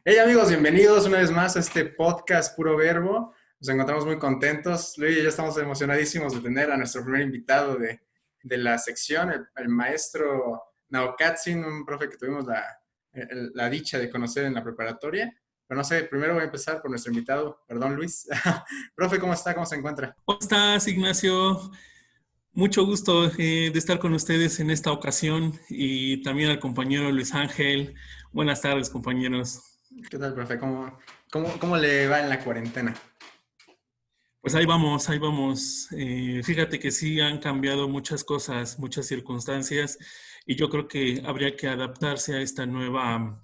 Hey amigos, bienvenidos una vez más a este podcast Puro Verbo. Nos encontramos muy contentos. Luis y yo estamos emocionadísimos de tener a nuestro primer invitado de la sección, el maestro Naokatzin, un profe que tuvimos la dicha de conocer en la preparatoria. Pero no sé, primero voy a empezar por nuestro invitado, perdón Luis. Profe, ¿cómo está? ¿Cómo se encuentra? ¿Cómo estás, Ignacio? Mucho gusto de estar con ustedes en esta ocasión y también al compañero Luis Ángel. Buenas tardes, compañeros. ¿Qué tal, profe? ¿Cómo le va en la cuarentena? Pues ahí vamos, ahí vamos. Fíjate que sí han cambiado muchas cosas, muchas circunstancias y yo creo que habría que adaptarse a esta nueva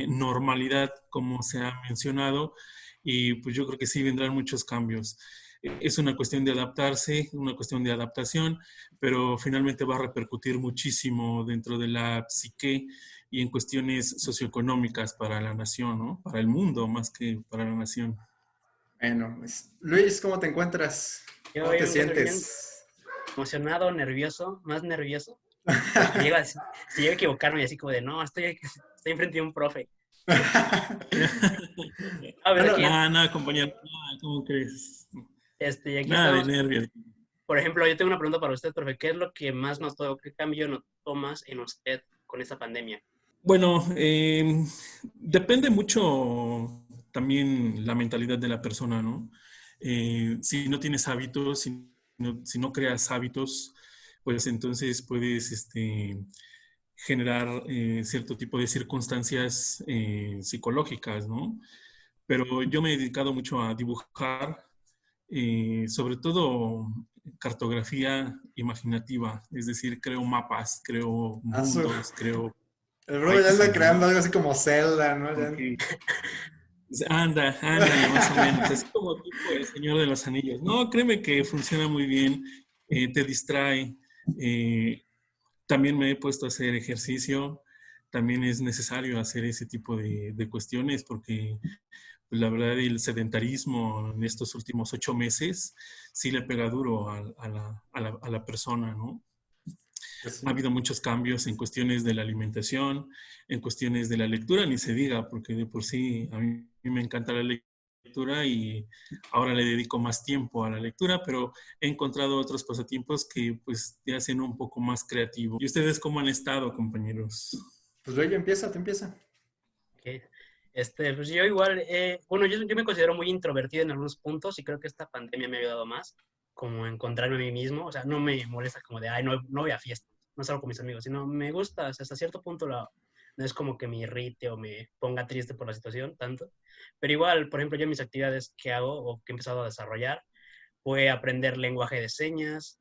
normalidad, como se ha mencionado, y pues yo creo que sí vendrán muchos cambios. Es una cuestión de adaptarse, una cuestión de adaptación, pero finalmente va a repercutir muchísimo dentro de la psique y en cuestiones socioeconómicas para la nación, ¿no? Para el mundo más que para la nación. Bueno, pues, Luis, ¿cómo te encuentras? Yo ¿Cómo te me encuentro bien sientes? emocionado, nervioso, más nervioso, porque si llego a equivocarme y así como de, no, estoy enfrente de un profe. A ver, Bueno, aquí, Nada, compañero, nada, ¿cómo crees? aquí Nada de estamos. nervios. Por ejemplo, yo tengo una pregunta para usted, profe. ¿Qué es lo que más notó, qué cambio notó más en usted con esta pandemia? Bueno, depende mucho también la mentalidad de la persona, ¿no? Si no tienes hábitos, si no creas hábitos, pues entonces puedes generar cierto tipo de circunstancias psicológicas, ¿no? Pero yo me he dedicado mucho a dibujar, sobre todo cartografía imaginativa, es decir, creo mapas, creo a su- mundos, creo el bro ya anda países, ¿no? creando algo así como Zelda, ¿no? Ok. Ándale, más o menos, así como tipo El Señor de los Anillos. No, créeme que funciona muy bien, te distrae. eh, También me he puesto a hacer ejercicio, también es necesario hacer ese tipo de cuestiones porque pues, la verdad el sedentarismo en estos últimos 8 meses sí le pega duro a la persona, ¿no? Pues Ha sí. habido muchos cambios en cuestiones de la alimentación, en cuestiones de la lectura, ni se diga, porque de por sí a mí me encanta la lectura y ahora le dedico más tiempo a la lectura, pero he encontrado otros pasatiempos que pues te hacen un poco más creativo. ¿Y ustedes cómo han estado, compañeros? Pues luego empieza, te empieza. ¿Qué? Pues yo igual, bueno, yo me considero muy introvertido en algunos puntos y creo que esta pandemia me ha ayudado más, como a encontrarme a mí mismo. O sea, no me molesta como de, ay, no voy a fiestas, no salgo con mis amigos, sino me gusta, o sea, hasta cierto punto no es como que me irrite o me ponga triste por la situación tanto. Pero igual, por ejemplo, yo mis actividades que hago o que he empezado a desarrollar fue aprender lenguaje de señas,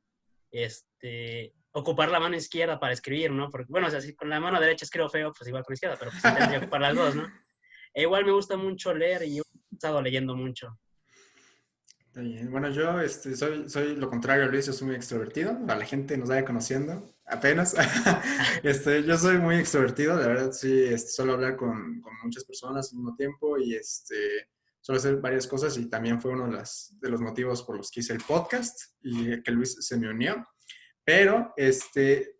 ocupar la mano izquierda para escribir, ¿no? Porque, bueno, o sea, si con la mano derecha escribo feo, pues igual con la izquierda, pero pues sí tendría que ocupar las dos, ¿no? E igual me gusta mucho leer y yo he estado leyendo mucho. Está bien. Bueno, yo soy lo contrario a Luis, yo soy muy extrovertido. A la gente nos vaya conociendo apenas. Yo soy muy extrovertido, la verdad, sí, suelo hablar con muchas personas al mismo tiempo y suelo hacer varias cosas y también fue uno de los motivos por los que hice el podcast y que Luis se me unió. Pero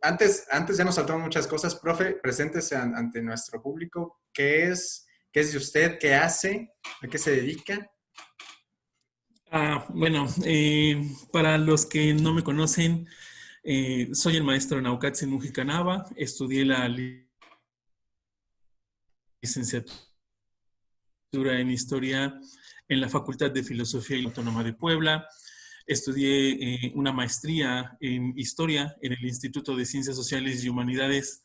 antes ya nos saltaron muchas cosas. Profe, preséntese ante nuestro público. ¿Qué es de usted? ¿Qué hace? ¿A qué se dedica? Bueno, para los que no me conocen, soy el maestro Naukatsin Mujica Nava, estudié la licenciatura en Historia en la Facultad de Filosofía y Autónoma de Puebla. Estudié una maestría en Historia en el Instituto de Ciencias Sociales y Humanidades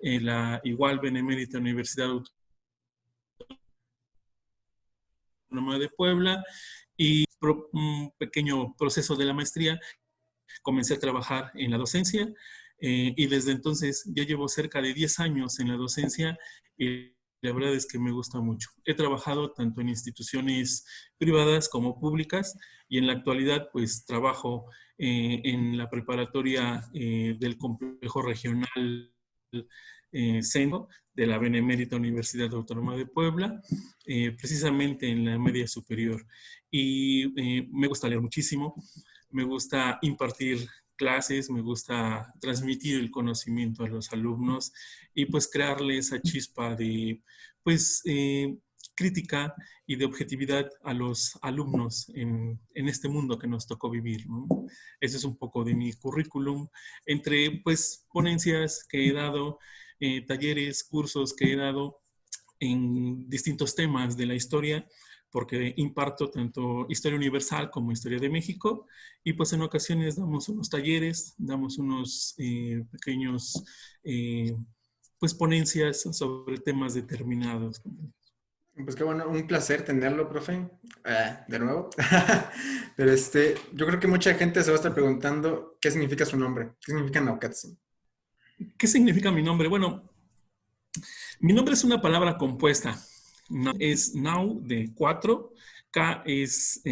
en la igual Benemérita Universidad Autónoma de Puebla y un pequeño proceso de la maestría comencé a trabajar en la docencia y desde entonces ya llevo cerca de 10 años en la docencia y la verdad es que me gusta mucho. He trabajado tanto en instituciones privadas como públicas y en la actualidad pues trabajo en la preparatoria del complejo regional Centro de la Benemérita Universidad Autónoma de Puebla, precisamente en la media superior. Y me gusta leer muchísimo, me gusta impartir clases, me gusta transmitir el conocimiento a los alumnos y pues crearle esa chispa de pues, crítica y de objetividad a los alumnos en este mundo que nos tocó vivir, ¿no? Ese es un poco de mi currículum, entre pues ponencias que he dado, talleres, cursos que he dado en distintos temas de la historia, porque imparto tanto historia universal como historia de México, y pues en ocasiones damos unos talleres, damos unos pequeños pues ponencias sobre temas determinados. Pues qué bueno, un placer tenerlo, profe, de nuevo. Pero yo creo que mucha gente se va a estar preguntando qué significa su nombre, qué significa Naucatzi. ¿Qué significa mi nombre? Bueno, mi nombre es una palabra compuesta. Es Nau de 4, K es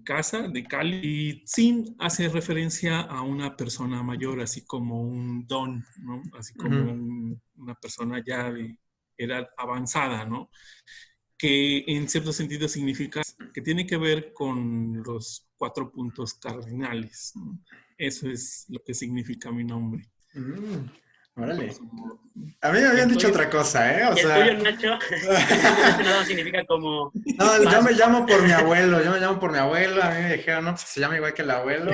casa de Cali y Tzin hace referencia a una persona mayor, así como un don, ¿no? Así como una persona ya de edad avanzada, ¿no? Que en cierto sentido significa que tiene que ver con los 4 puntos cardinales, ¿no? Eso es lo que significa mi nombre. Órale. A mí me habían dicho otra cosa, ¿eh? O ¿Y el sea... tuyo, Nacho? El tuyo, Nacho, nada más significa como... No, yo me llamo por mi abuelo, a mí me dijeron, no, pues se llama igual que el abuelo.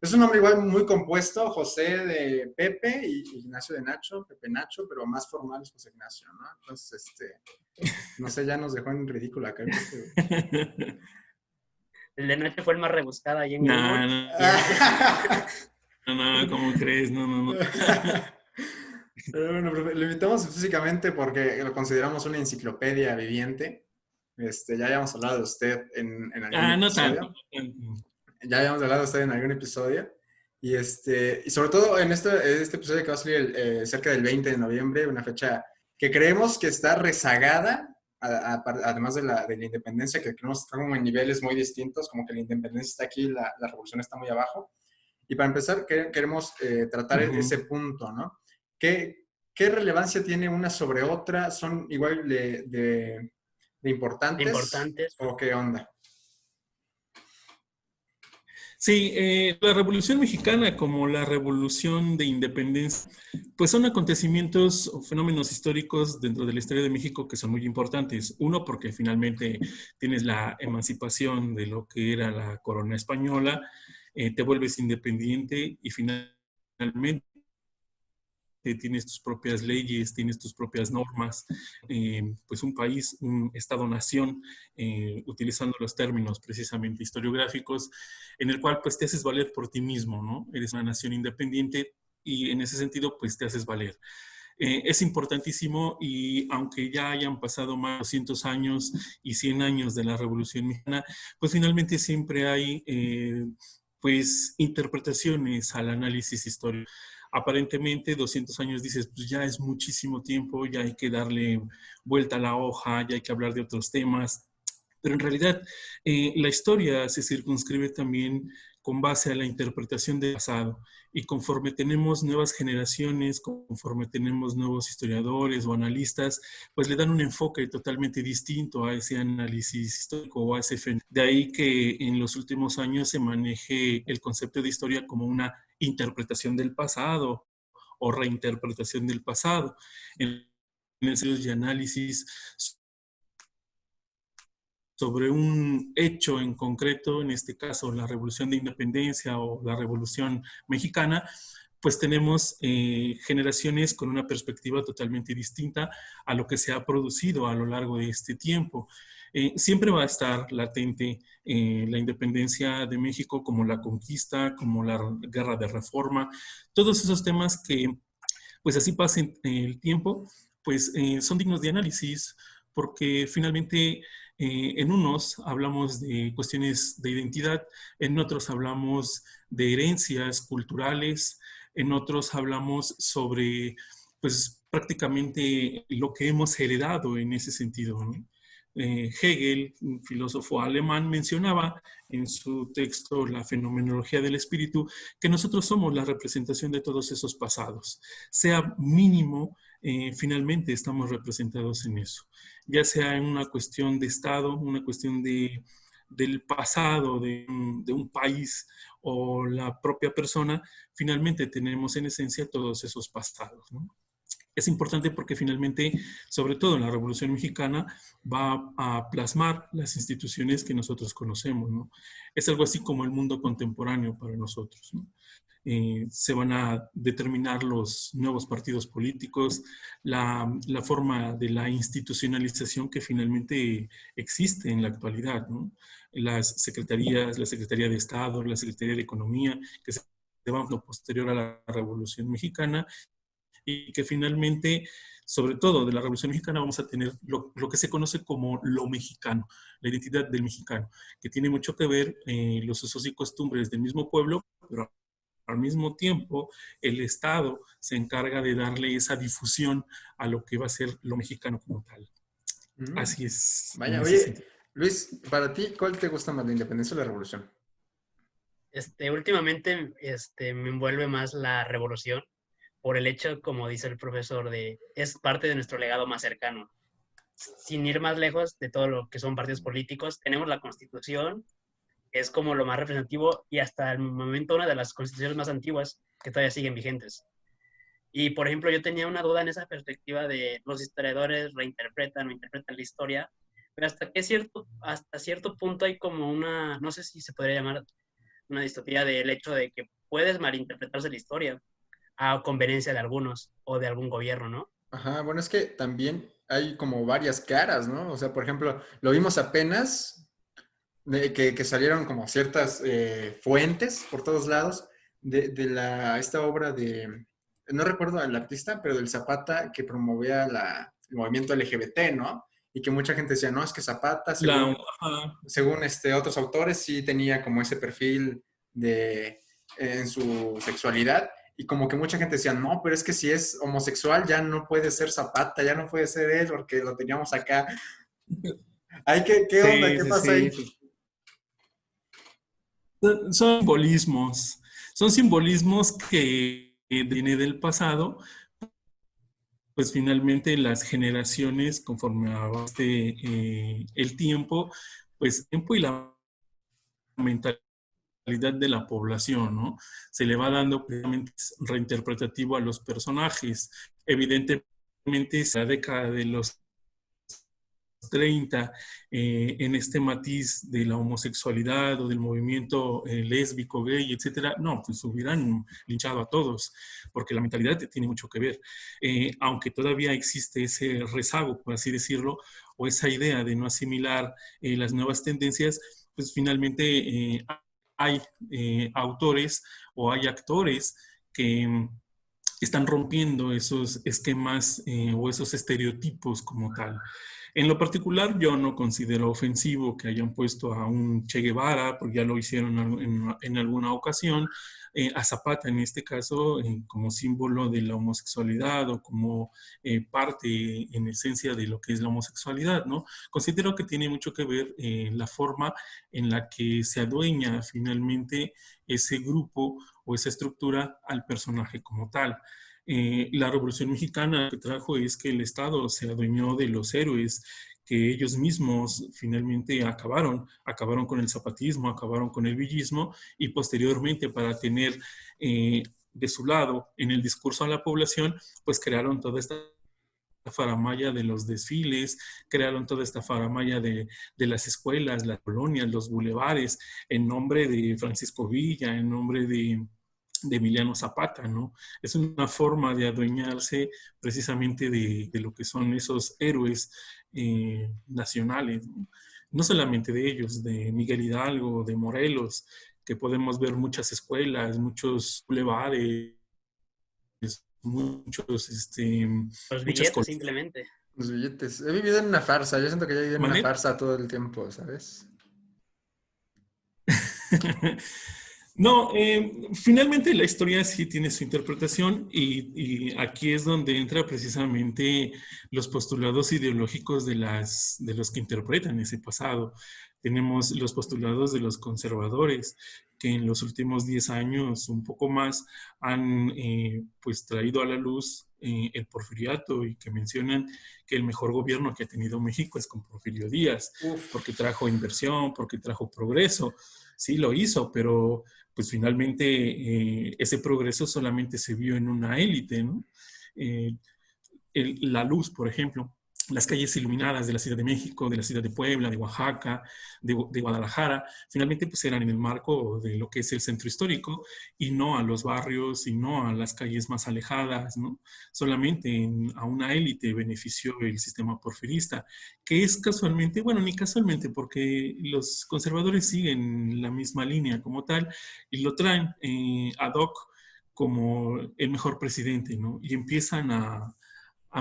Es un nombre igual muy compuesto, José de Pepe y Ignacio de Nacho, Pepe Nacho, pero más formal es José Ignacio, ¿no? Entonces, no sé, ya nos dejó en ridículo acá. El de Nacho fue el más rebuscado ahí en No, Google. no, ¿cómo crees? No. Pero bueno, profe, lo invitamos físicamente porque lo consideramos una enciclopedia viviente. Ya habíamos hablado de usted en algún No episodio. tanto. Ya habíamos hablado de usted en algún episodio. Y sobre todo en este episodio que va a salir cerca del 20 de noviembre, una fecha que creemos que está rezagada, además de la independencia, que creemos que está como en niveles muy distintos, como que la independencia está aquí, la revolución está muy abajo. Y para empezar, queremos tratar ese punto, ¿no? ¿Qué relevancia tiene una sobre otra? ¿Son igual de importantes? Importantes. ¿O qué onda? Sí, la Revolución Mexicana como la Revolución de Independencia, pues son acontecimientos o fenómenos históricos dentro de la historia de México que son muy importantes. Uno, porque finalmente tienes la emancipación de lo que era la corona española, te vuelves independiente y finalmente tienes tus propias leyes, tienes tus propias normas, pues un país, un Estado-nación, utilizando los términos precisamente historiográficos, en el cual pues te haces valer por ti mismo, ¿no? Eres una nación independiente y en ese sentido pues te haces valer. Es importantísimo y aunque ya hayan pasado más de 200 años y 100 años de la Revolución Mexicana, pues finalmente siempre hay pues interpretaciones al análisis histórico. Aparentemente 200 años dices, pues ya es muchísimo tiempo, ya hay que darle vuelta a la hoja, ya hay que hablar de otros temas, pero en realidad la historia se circunscribe también con base a la interpretación del pasado. Y conforme tenemos nuevas generaciones, conforme tenemos nuevos historiadores o analistas, pues le dan un enfoque totalmente distinto a ese análisis histórico o a ese fenómeno. De ahí que en los últimos años se maneje el concepto de historia como una interpretación del pasado o reinterpretación del pasado. En ensayos y análisis sobre un hecho en concreto, en este caso la Revolución de Independencia o la Revolución Mexicana, pues tenemos generaciones con una perspectiva totalmente distinta a lo que se ha producido a lo largo de este tiempo. Siempre va a estar latente la independencia de México como la conquista, como la guerra de reforma, todos esos temas que pues así pasen el tiempo, pues son dignos de análisis, porque finalmente en unos hablamos de cuestiones de identidad, en otros hablamos de herencias culturales, en otros hablamos sobre, pues prácticamente lo que hemos heredado en ese sentido, ¿no? Hegel, un filósofo alemán, mencionaba en su texto La fenomenología del espíritu que nosotros somos la representación de todos esos pasados. Sea mínimo, finalmente estamos representados en eso. Ya sea en una cuestión de Estado, una cuestión del pasado de un país o la propia persona, finalmente tenemos en esencia todos esos pasados, ¿no? Es importante porque finalmente, sobre todo en la Revolución Mexicana, va a plasmar las instituciones que nosotros conocemos, ¿no? Es algo así como el mundo contemporáneo para nosotros, ¿no? Se van a determinar los nuevos partidos políticos, la forma de la institucionalización que finalmente existe en la actualidad, ¿no? Las secretarías, la Secretaría de Estado, la Secretaría de Economía, que se van lo posterior a la Revolución Mexicana, y que finalmente, sobre todo de la Revolución Mexicana, vamos a tener lo que se conoce como lo mexicano, la identidad del mexicano, que tiene mucho que ver los usos y costumbres del mismo pueblo, pero al mismo tiempo el Estado se encarga de darle esa difusión a lo que va a ser lo mexicano como tal. Mm. Así es, en Vaya, ese oye, sentido. Luis, para ti, ¿cuál te gusta más, la independencia o la revolución? Últimamente, me envuelve más la revolución por el hecho, como dice el profesor, es parte de nuestro legado más cercano. Sin ir más lejos de todo lo que son partidos políticos, tenemos la Constitución, que es como lo más representativo y hasta el momento una de las constituciones más antiguas que todavía siguen vigentes. Y, por ejemplo, yo tenía una duda en esa perspectiva de los historiadores reinterpretan o interpretan la historia, pero hasta cierto punto hay como una, no sé si se podría llamar una distopía del hecho de que puedes malinterpretarse la historia a conveniencia de algunos o de algún gobierno, ¿no? Ajá, bueno, es que también hay como varias caras, ¿no? O sea, por ejemplo, lo vimos apenas, que salieron como ciertas fuentes por todos lados esta obra de, no recuerdo el artista, pero del Zapata que promovía el movimiento LGBT, ¿no? Y que mucha gente decía, no, es que Zapata, La, según otros autores, sí tenía como ese perfil en su sexualidad. Y como que mucha gente decía, no, pero es que si es homosexual ya no puede ser Zapata, ya no puede ser él porque lo teníamos acá. Ay, ¿qué onda? sí, ¿Qué sí, pasa ahí? sí. Son simbolismos. Son simbolismos que vienen del pasado, pues finalmente las generaciones, conforme avance el tiempo, pues el tiempo y la mentalidad de la población, ¿no? Se le va dando precisamente reinterpretativo a los personajes. Evidentemente, la década de los 30 en este matiz de la homosexualidad o del movimiento lésbico, gay, etcétera, no, pues hubieran linchado a todos, porque la mentalidad tiene mucho que ver. Aunque todavía existe ese rezago, por así decirlo, o esa idea de no asimilar las nuevas tendencias, pues finalmente hay autores o hay actores que están rompiendo esos esquemas o esos estereotipos como tal. En lo particular, yo no considero ofensivo que hayan puesto a un Che Guevara, porque ya lo hicieron en alguna ocasión, a Zapata en este caso, como símbolo de la homosexualidad o como parte en esencia de lo que es la homosexualidad, ¿no? Considero que tiene mucho que ver la forma en la que se adueña finalmente ese grupo o esa estructura al personaje como tal. La Revolución Mexicana lo que trajo es que el Estado se adueñó de los héroes que ellos mismos finalmente acabaron con el zapatismo, acabaron con el villismo y posteriormente para tener de su lado en el discurso a la población, pues crearon toda esta faramaya de los desfiles, crearon toda esta faramaya de las escuelas, las colonias, los bulevares, en nombre de Francisco Villa, en nombre de Emiliano Zapata, ¿no? Es una forma de adueñarse precisamente de lo que son esos héroes nacionales, ¿no? No solamente de ellos, de Miguel Hidalgo, de Morelos, que podemos ver muchas escuelas, muchos bulevares, muchos, Los muchas billetes colonias. simplemente. Los billetes. He vivido en una farsa. Yo siento que ya viví en una ¿Mande? farsa todo el tiempo, ¿sabes? No, finalmente la historia sí tiene su interpretación y aquí es donde entra precisamente los postulados ideológicos de los que interpretan ese pasado. Tenemos los postulados de los conservadores que en los últimos 10 años, un poco más, han pues traído a la luz el porfiriato y que mencionan que el mejor gobierno que ha tenido México es con Porfirio Díaz, porque Uf. trajo inversión, porque trajo progreso. Sí, lo hizo, pero pues finalmente ese progreso solamente se vio en una élite, ¿no? Eh, la luz, por ejemplo, las calles iluminadas de la Ciudad de México, de la Ciudad de Puebla, de Oaxaca, de Guadalajara, finalmente pues eran en el marco de lo que es el centro histórico y no a los barrios y no a las calles más alejadas, ¿no? Solamente a una élite benefició el sistema porfirista, que es casualmente, bueno, ni casualmente, porque los conservadores siguen la misma línea como tal y lo traen ad hoc como el mejor presidente, ¿no? Y empiezan a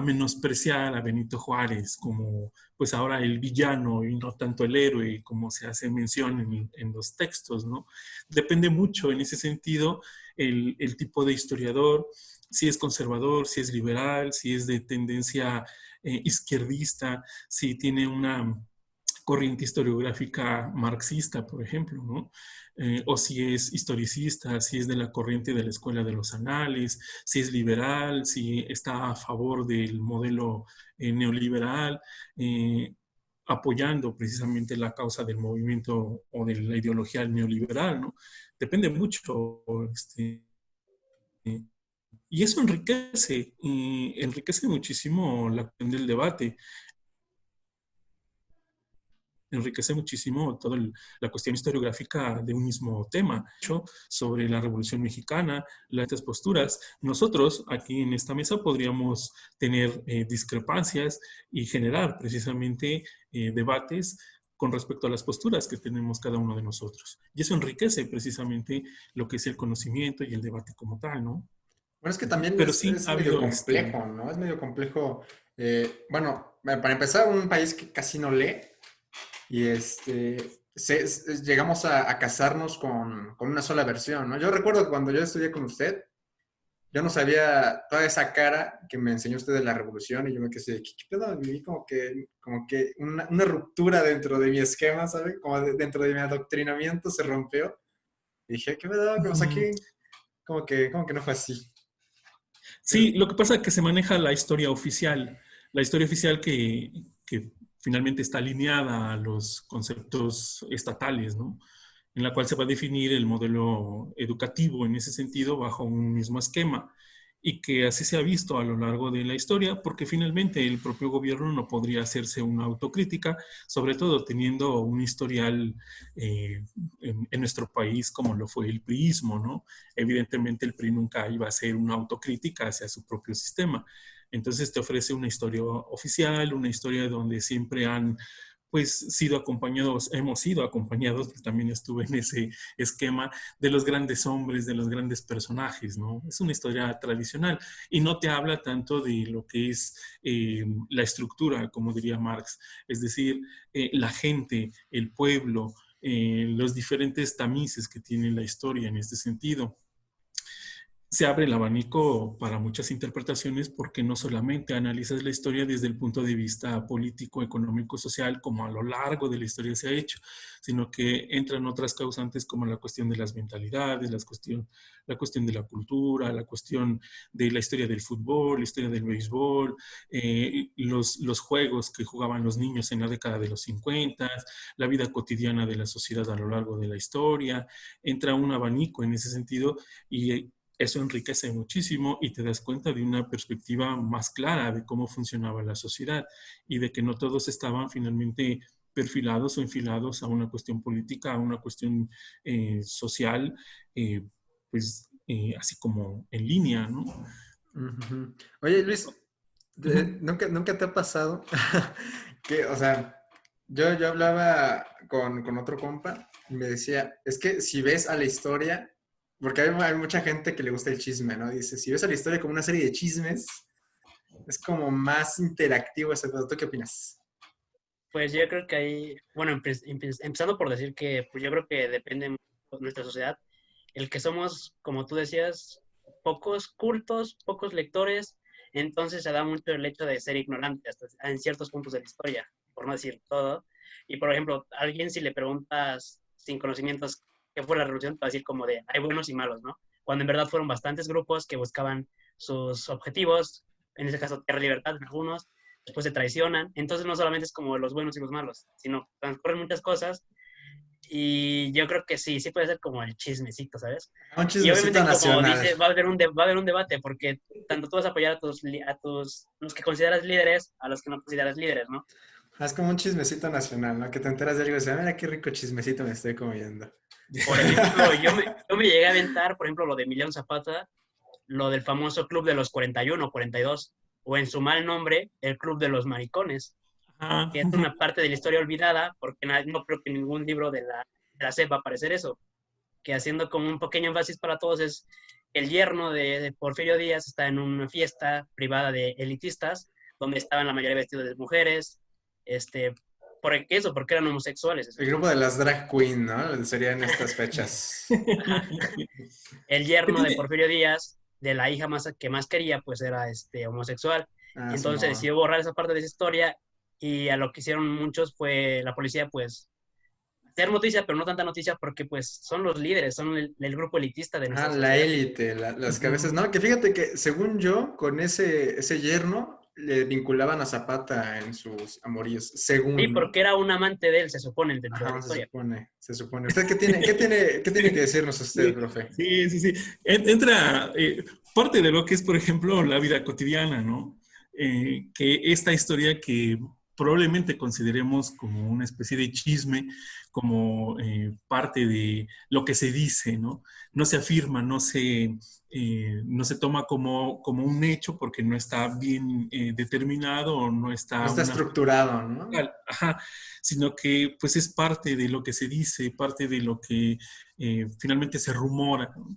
menospreciar a Benito Juárez como pues ahora el villano y no tanto el héroe como se hace mención en los textos, ¿no? Depende mucho en ese sentido el tipo de historiador, si es conservador, si es liberal, si es de tendencia izquierdista, si tiene una corriente historiográfica marxista, por ejemplo, ¿no? O si es historicista, si es de la corriente de la escuela de los anales, si es liberal, si está a favor del modelo neoliberal, apoyando precisamente la causa del movimiento o de la ideología neoliberal, ¿no? Depende mucho, y eso enriquece muchísimo la cuestión del debate, enriquece muchísimo toda la cuestión historiográfica de un mismo tema, sobre la Revolución Mexicana, las posturas. Nosotros aquí en esta mesa podríamos tener discrepancias y generar precisamente debates con respecto a las posturas que tenemos cada uno de nosotros. Y eso enriquece precisamente lo que es el conocimiento y el debate como tal, ¿no? Bueno, es que también Pero sí es ha medio habido complejo, ¿no? Es medio complejo. Bueno, para empezar, un país que casi no lee y llegamos a casarnos con una sola versión, ¿no? Yo recuerdo que cuando yo estudié con usted, yo no sabía toda esa cara que me enseñó usted de la revolución y yo me quedé, ¿qué pedo? Viví como que una ruptura dentro de mi esquema, ¿sabe? Como dentro de mi adoctrinamiento se rompió. Y dije, ¿qué pedo? ¿Qué pasó aquí? Como que no fue así. Sí, lo que pasa es que se maneja la historia oficial que finalmente está alineada a los conceptos estatales, ¿no? En la cual se va a definir el modelo educativo en ese sentido bajo un mismo esquema y que así se ha visto a lo largo de la historia, porque finalmente el propio gobierno no podría hacerse una autocrítica, sobre todo teniendo un historial en nuestro país como lo fue el priismo, ¿no? Evidentemente el PRI nunca iba a hacer una autocrítica hacia su propio sistema. Entonces te ofrece una historia oficial, una historia donde siempre han pues hemos sido acompañados, porque también estuve en ese esquema de los grandes hombres, de los grandes personajes, ¿no? Es una historia tradicional y no te habla tanto de lo que es la estructura, como diría Marx, es decir, la gente, el pueblo, los diferentes tamices que tiene la historia en este sentido. Se abre el abanico para muchas interpretaciones porque no solamente analizas la historia desde el punto de vista político, económico, social, como a lo largo de la historia se ha hecho, sino que entran otras causantes como la cuestión de las mentalidades, la cuestión de la cultura, la cuestión de la historia del fútbol, la historia del béisbol, los juegos que jugaban los niños en la década de los 50, la vida cotidiana de la sociedad a lo largo de la historia. Entra un abanico en ese sentido y eso enriquece muchísimo y te das cuenta de una perspectiva más clara de cómo funcionaba la sociedad y de que no todos estaban finalmente perfilados o enfilados a una cuestión política, a una cuestión social, así como en línea, ¿no? Ujú. Oye, Luis, Ujú. ¿nunca te ha pasado que, o sea, yo hablaba con otro compa y me decía, es que si ves a la historia, porque hay mucha gente que le gusta el chisme, ¿no? Dice, si ves a la historia como una serie de chismes, es como más interactivo ese pedo. ¿Tú qué opinas? Pues yo creo que ahí, bueno, empezando por decir que pues yo creo que depende mucho de nuestra sociedad, el que somos, como tú decías, pocos cultos, pocos lectores, entonces se da mucho el hecho de ser ignorante hasta en ciertos puntos de la historia, por no decir todo. Y por ejemplo, a alguien si le preguntas sin conocimientos qué fue la revolución, te va a decir como de hay buenos y malos, ¿no? Cuando en verdad fueron bastantes grupos que buscaban sus objetivos, en ese caso tierra y libertad en algunos, después se traicionan. Entonces no solamente es como los buenos y los malos, sino transcurren muchas cosas Y yo creo que sí puede ser como el chismecito, ¿sabes? Un Y chismecito obviamente, como nacional. dice, va a haber un debate, porque tanto tú vas a apoyar los que consideras líderes, a los que no consideras líderes, ¿no? Es como un chismecito nacional, ¿no? Que te enteras de algo y dices, mira qué rico chismecito me estoy comiendo. Por ejemplo, yo me llegué a aventar, por ejemplo, lo de Emiliano Zapata, lo del famoso Club de los 41, 42, o en su mal nombre, el Club de los Maricones, Ajá. que es una parte de la historia olvidada, porque no creo que ningún libro de la SEP va a aparecer eso, que haciendo como un pequeño énfasis para todos es el yerno de Porfirio Díaz está en una fiesta privada de elitistas, donde estaban la mayoría vestidos de mujeres, este, ¿por eso? Porque eran homosexuales El esos grupo güeyes. de las drag queen, ¿no? Serían estas fechas. Ajá. El ¿Qué yerno de tiene? Porfirio Díaz, de la hija que más quería, pues era homosexual. Ah, Y entonces Simón. decidió borrar esa parte de esa historia y a lo que hicieron muchos fue la policía, pues, hacer noticia, pero no tanta noticia porque, pues, son los líderes, son el grupo elitista de Ah, nuestra la sociedad. élite, las cabezas. Ujú. No, que fíjate que según yo, con ese yerno, le vinculaban a Zapata en sus amoríos, Sí, según, ¿no? porque era un amante de él, se supone, dentro de la Ajá, se historia. supone, se supone. ¿Usted qué tiene que decirnos usted, Sí, profe? sí, sí, sí. Entra parte de lo que es, por ejemplo, la vida cotidiana, ¿no? Que esta historia que probablemente consideremos como una especie de chisme, como parte de lo que se dice, ¿no? No se afirma, no se toma como un hecho porque no está bien determinado o no No está está una estructurado, ¿no? ajá, sino que pues es parte de lo que se dice, parte de lo que finalmente se rumora, ¿no?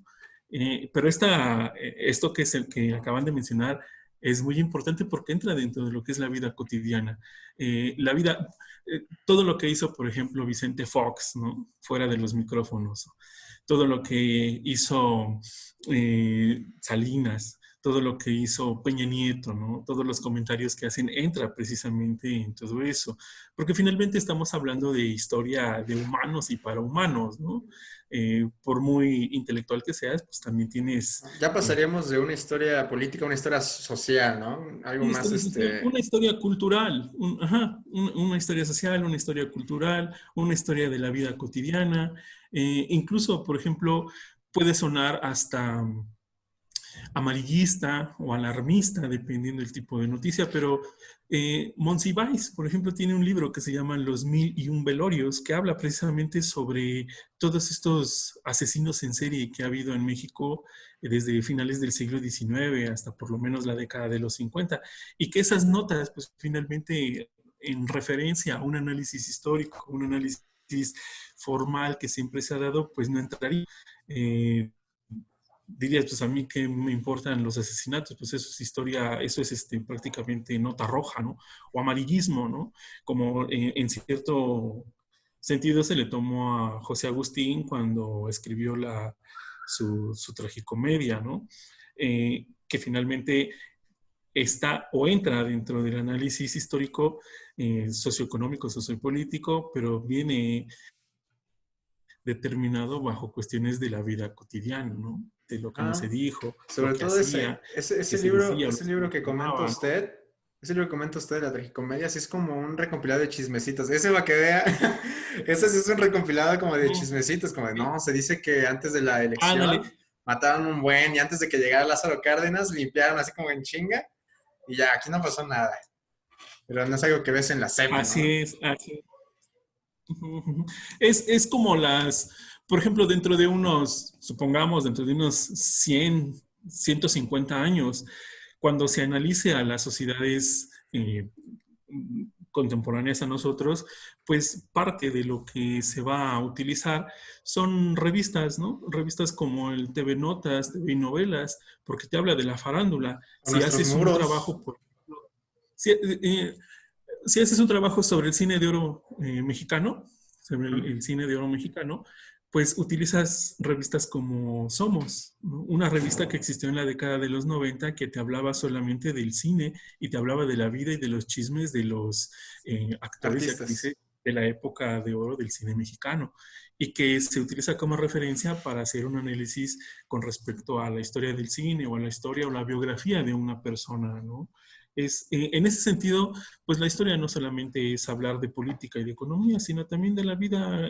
Pero esto que es el que acaban de mencionar es muy importante porque entra dentro de lo que es la vida cotidiana. Todo lo que hizo, por ejemplo, Vicente Fox, ¿no? Fuera de los micrófonos, todo lo que hizo Salinas, todo lo que hizo Peña Nieto, ¿no? Todos los comentarios que hacen entra precisamente en todo eso, porque finalmente estamos hablando de historia de humanos y para humanos, ¿no? Por muy intelectual que seas, pues también tienes Ya eh, pasaríamos de una historia política a una historia social, ¿no? Algo una más, historia social, una historia cultural, una historia social, una historia cultural, una historia de la vida cotidiana, incluso, por ejemplo, puede sonar hasta amarillista o alarmista, dependiendo del tipo de noticia, pero Monsiváis, por ejemplo, tiene un libro que se llama Los Mil y un Velorios, que habla precisamente sobre todos estos asesinos en serie que ha habido en México desde finales del siglo XIX hasta por lo menos la década de los 50, y que esas notas, pues finalmente en referencia a un análisis histórico, un análisis formal que siempre se ha dado, pues no entraría. Dirías, pues a mí que me importan los asesinatos, pues eso es historia, eso es prácticamente nota roja, ¿no? O amarillismo, ¿no? Como en cierto sentido se le tomó a José Agustín cuando escribió su tragicomedia, ¿no? Que finalmente está o entra dentro del análisis histórico, socioeconómico, sociopolítico, pero viene determinado bajo cuestiones de la vida cotidiana, ¿no? De lo que no se ah, dijo, lo sobre que todo hacía, lo que se decía, lo ese que se libro que comenta informaba, ¿no? usted, ese libro que comenta usted de la tragicomedia, sí es como un recompilado de chismecitos. Ese va que vea, ese sí es un recompilado como de Ujú. chismecitos, como de, Sí. no, se dice que antes de la Ándale, elección mataron un buen y antes de que llegara Lázaro Cárdenas limpiaron así como en chinga y ya, aquí no pasó nada. Pero no es algo que ves en la SEP, ¿no? así es, así es. Ujú, ujú. Es como por ejemplo, dentro de unos, supongamos, dentro de unos 150 años, cuando se analice a las sociedades contemporáneas a nosotros, pues parte de lo que se va a utilizar son revistas, ¿no? Revistas como el TV Notas, TV Novelas, porque te habla de la farándula. O Si nuestros haces un muros. trabajo, por ejemplo, si, si haces un trabajo sobre el cine de oro mexicano, sobre Ujú. el cine de oro mexicano, pues utilizas revistas como Somos, ¿no? Una revista que existió en la década de los 90 que te hablaba solamente del cine y te hablaba de la vida y de los chismes de los actores y actrices Artistas. de la época de oro del cine mexicano y que se utiliza como referencia para hacer un análisis con respecto a la historia del cine o a la historia o la biografía de una persona, ¿no? En ese sentido, pues la historia no solamente es hablar de política y de economía, sino también de la vida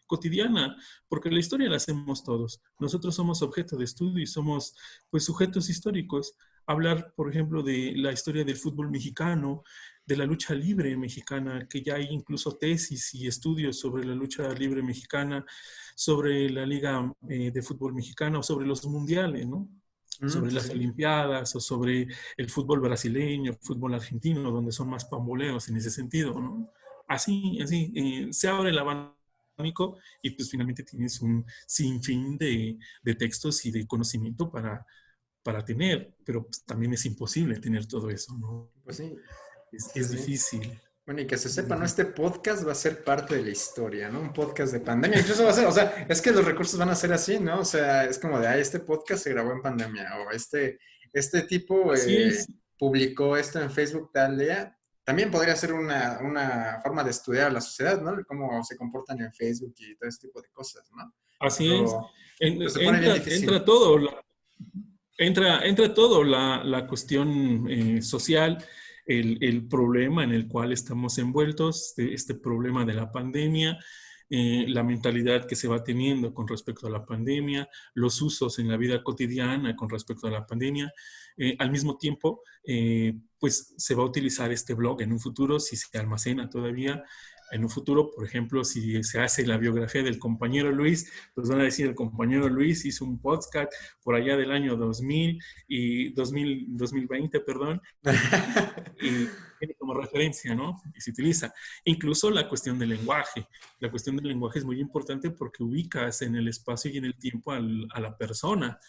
cotidiana, porque la historia la hacemos todos. Nosotros somos objeto de estudio y somos pues sujetos históricos. Hablar, por ejemplo, de la historia del fútbol mexicano, de la lucha libre mexicana, que ya hay incluso tesis y estudios sobre la lucha libre mexicana, sobre la Liga de Fútbol Mexicana o sobre los mundiales, ¿no? Sobre Sí, las sí. Olimpiadas o sobre el fútbol brasileño, el fútbol argentino, donde son más pamboleros en ese sentido, ¿no? Así, se abre el abanico y pues finalmente tienes un sinfín de textos y de conocimiento para tener, pero pues, también es imposible tener todo eso, ¿no? Pues sí, sí, Es sí. difícil. Bueno, y que se Es sepa, ¿no? difícil. Este podcast va a ser parte de la historia, ¿no? Un podcast de pandemia. Incluso va a ser, o sea, es que los recursos van a ser así, ¿no? O sea, es como de, ay, este podcast se grabó en pandemia, o este tipo Así es. publicó esto en Facebook tal día. También podría ser una forma de estudiar a la sociedad, ¿no? Cómo se comportan en Facebook y todo este tipo de cosas, ¿no? Así es. Pero se pone bien difícil. Entra todo, entra todo, la cuestión social, el problema en el cual estamos envueltos, este problema de la pandemia, la mentalidad que se va teniendo con respecto a la pandemia, los usos en la vida cotidiana con respecto a la pandemia. Al mismo tiempo, pues se va a utilizar este blog en un futuro, si se almacena todavía. En un futuro, por ejemplo, si se hace la biografía del compañero Luis, pues van a decir, el compañero Luis hizo un podcast por allá del año 2020, perdón, y tiene como referencia, ¿no? Y se utiliza. Incluso la cuestión del lenguaje. La cuestión del lenguaje es muy importante porque ubicas en el espacio y en el tiempo a la persona.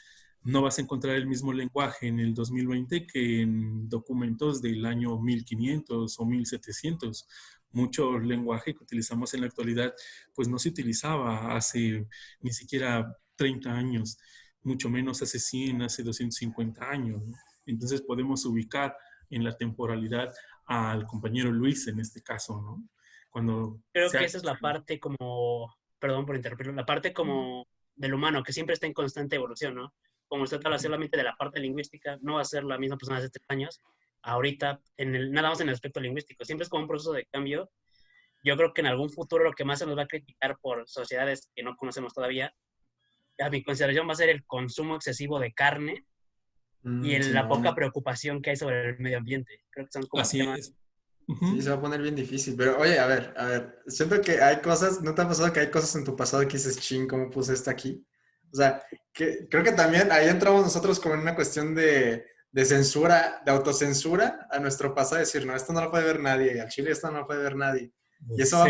No vas a encontrar el mismo lenguaje en el 2020 que en documentos del año 1500 o 1700. Mucho lenguaje que utilizamos en la actualidad, pues no se utilizaba hace ni siquiera 30 años, mucho menos hace 100, hace 250 años, ¿no? Entonces podemos ubicar en la temporalidad al compañero Luis en este caso, ¿no? Cuando Creo que sea... esa es la parte como, perdón por interrumpirlo, la parte como del humano, que siempre está en constante evolución, ¿no? Como usted habla solamente de la parte lingüística, no va a ser la misma persona de hace 3 años, ahorita, nada más en el aspecto lingüístico, siempre es como un proceso de cambio. Yo creo que en algún futuro lo que más se nos va a criticar por sociedades que no conocemos todavía, a mi consideración va a ser el consumo excesivo de carne y la poca Simón. preocupación que hay sobre el medio ambiente. Creo que son como Así temas. es. Sí, se Ujú. va a poner bien difícil. Pero oye, a ver, siento que hay cosas, ¿no te ha pasado que hay cosas en tu pasado que dices, ching, ¿cómo puse esto aquí? O sea, que creo que también ahí entramos nosotros como en una cuestión de censura, de autocensura a nuestro pasado, decir, no, esto no lo puede ver nadie, al chile esto no lo puede ver nadie. Y Sí. eso va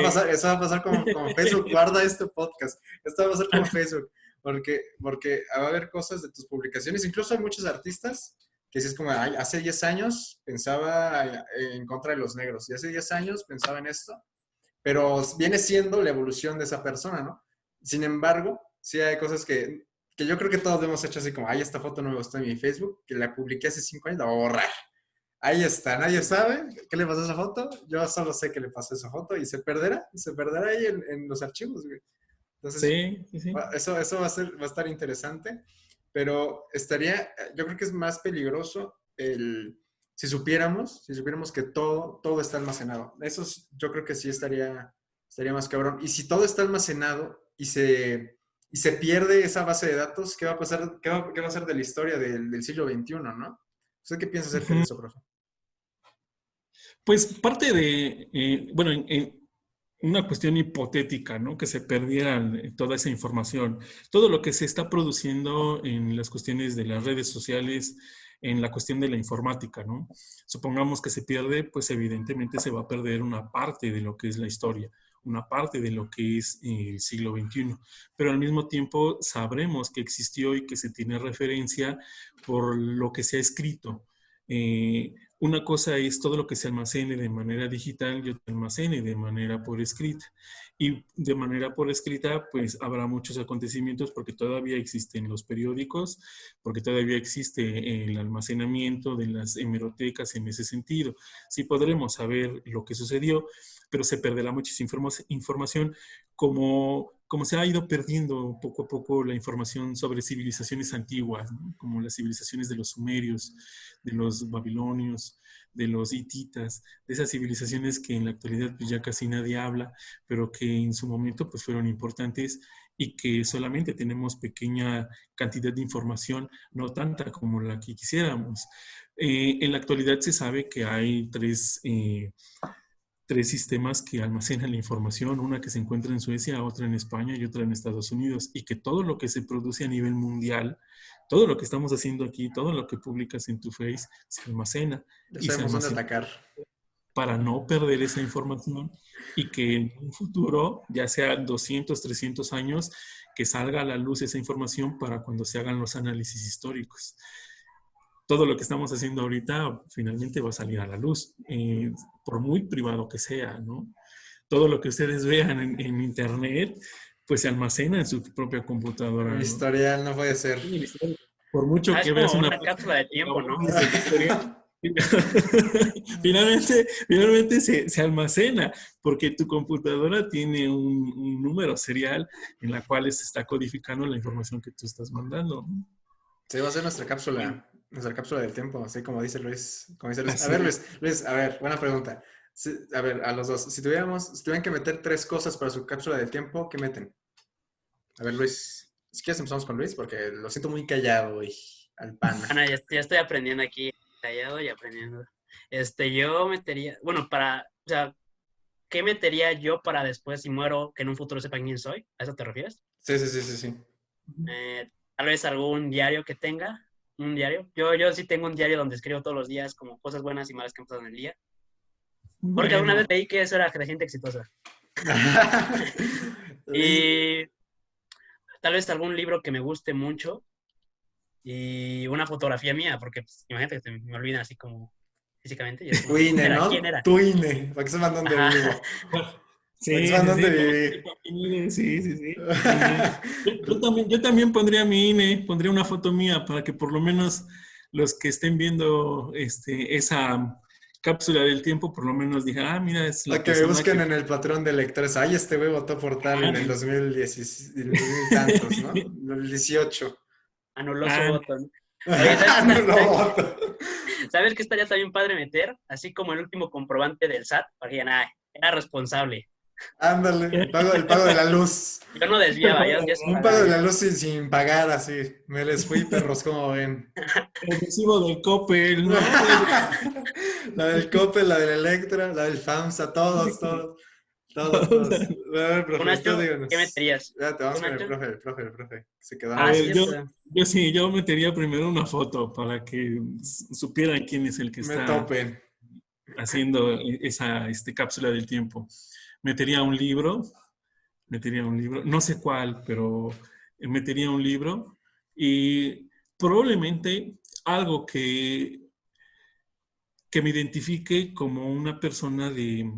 a pasar como Facebook, guarda este podcast, esto va a pasar como Facebook, porque va a haber cosas de tus publicaciones, incluso hay muchos artistas que si es como, ay, hace 10 años pensaba en contra de los negros y hace 10 años pensaba en esto, pero viene siendo la evolución de esa persona, ¿no? Sin embargo, sí hay cosas que yo creo que todos hemos hecho así como, ay, esta foto no me gustó en mi Facebook, que la publiqué hace 5 años, la voy a borrar. Ahí está, nadie sabe qué le pasó a esa foto, yo solo sé que le pasó a esa foto y se perderá ahí en los archivos, güey. Entonces, Sí, sí, sí. eso va a estar interesante, pero yo creo que es más peligroso si supiéramos que todo está almacenado. Yo creo que sí estaría más cabrón. Y si todo está almacenado y se pierde esa base de datos, ¿qué va a pasar? ¿Qué va a ser de la historia del siglo XXI, no? ¿Usted qué piensa acerca de Ujú. eso, profe? Pues parte de, bueno, en una cuestión hipotética, ¿no? Que se perdiera toda esa información, todo lo que se está produciendo en las cuestiones de las redes sociales, en la cuestión de la informática, ¿no? Supongamos que se pierde, pues evidentemente se va a perder una parte de lo que es la historia, una parte de lo que es el siglo XXI, pero al mismo tiempo sabremos que existió y que se tiene referencia por lo que se ha escrito. Una cosa es todo lo que se almacene de manera digital y otra almacene de manera por escrita. Y de manera por escrita, pues habrá muchos acontecimientos porque todavía existen los periódicos, porque todavía existe el almacenamiento de las hemerotecas en ese sentido. Sí podremos saber lo que sucedió, pero se perderá muchísima información como como se ha ido perdiendo poco a poco la información sobre civilizaciones antiguas, ¿no? Como las civilizaciones de los sumerios, de los babilonios, de los hititas, de esas civilizaciones que en la actualidad pues, ya casi nadie habla, pero que en su momento pues, fueron importantes y que solamente tenemos pequeña cantidad de información, no tanta como la que quisiéramos. En la actualidad se sabe que hay tres sistemas que almacenan la información, una que se encuentra en Suecia, otra en España y otra en Estados Unidos, y que todo lo que se produce a nivel mundial, todo lo que estamos haciendo aquí, todo lo que publicas en tu Face, se almacena Ya y se sabemos dónde almacena atacar. para no perder esa información y que en un futuro, ya sea 200, 300 años, que salga a la luz esa información para cuando se hagan los análisis históricos. Todo lo que estamos haciendo ahorita finalmente va a salir a la luz, por muy privado que sea, ¿no? Todo lo que ustedes vean en Internet, pues se almacena en su propia computadora, Mi ¿no? historial no puede ser. Por mucho Es que veas como una una cápsula de tiempo, ¿no? esa historia, finalmente se almacena, porque tu computadora tiene un número serial en la cual se está codificando la información que tú estás mandando, ¿no? Sí, va a ser nuestra cápsula del tiempo, así como dice Luis. Como dice Luis. A Así ver, es. Luis, a ver, buena pregunta. A ver, a los dos, si tuvieran que meter 3 cosas para su cápsula del tiempo, ¿qué meten? A ver, Luis, si quieres empezamos con Luis, porque lo siento muy callado y al pana. Ana, ya estoy aprendiendo aquí, callado y aprendiendo. Yo metería, bueno, o sea, ¿qué metería yo para después, si muero, que en un futuro sepan quién soy? ¿A eso te refieres? Sí, sí, sí, sí, sí. Tal vez algún diario que tenga, un diario. Yo sí tengo un diario donde escribo todos los días como cosas buenas y malas que han pasado en el día. Porque alguna vez Bueno, leí que eso era de gente exitosa. Luis, Y tal vez algún libro que me guste mucho y una fotografía mía, porque pues, imagínate que me olvidan así como físicamente. Y es como, tu INE, ¿quién ¿no? era? Tu INE, para que sepan dónde Ajá. vivo. bueno, Para que sí, sepan sí, dónde sí, para que viví. sepa quién eres, sí, sí, sí. Yo también pondría mi INE, pondría una foto mía para que por lo menos los que estén viendo esa cápsula del tiempo, por lo menos digan, ah, mira, es A la que me persona busquen que... en el patrón de lectores. Ay, este güey votó por tal Ah, en el 2010, en el 2000 tantos, ¿no? En el 18. Anuló su ah, voto, ¿no? Oye, ¿sabes No lo voto. ¿sabes qué estaría también padre meter? Así como el último comprobante del SAT, para que digan, ah, era responsable. Ándale, el pago de la luz. Yo no desviaba, yo sí Un pagaba. pago de la luz sin pagar, así. Me les fui, perros, como ven. el recibo del Coppel, ¿no? La del Coppel, la del Electra, la del FAMSA, todos, todos. Todos, todos. A ver, ¿Tú, profe, usted Nacho? ¿Qué díganos. meterías? Ya te ¿Tú, vamos con Nacho? el profe. Se quedó A Ah, sí, ver, yo, cierto. yo sí, yo metería primero una foto para que supieran quién es el que Me está topen. haciendo esa cápsula del tiempo. Metería un libro, no sé cuál, pero metería un libro y probablemente algo que me identifique como una persona de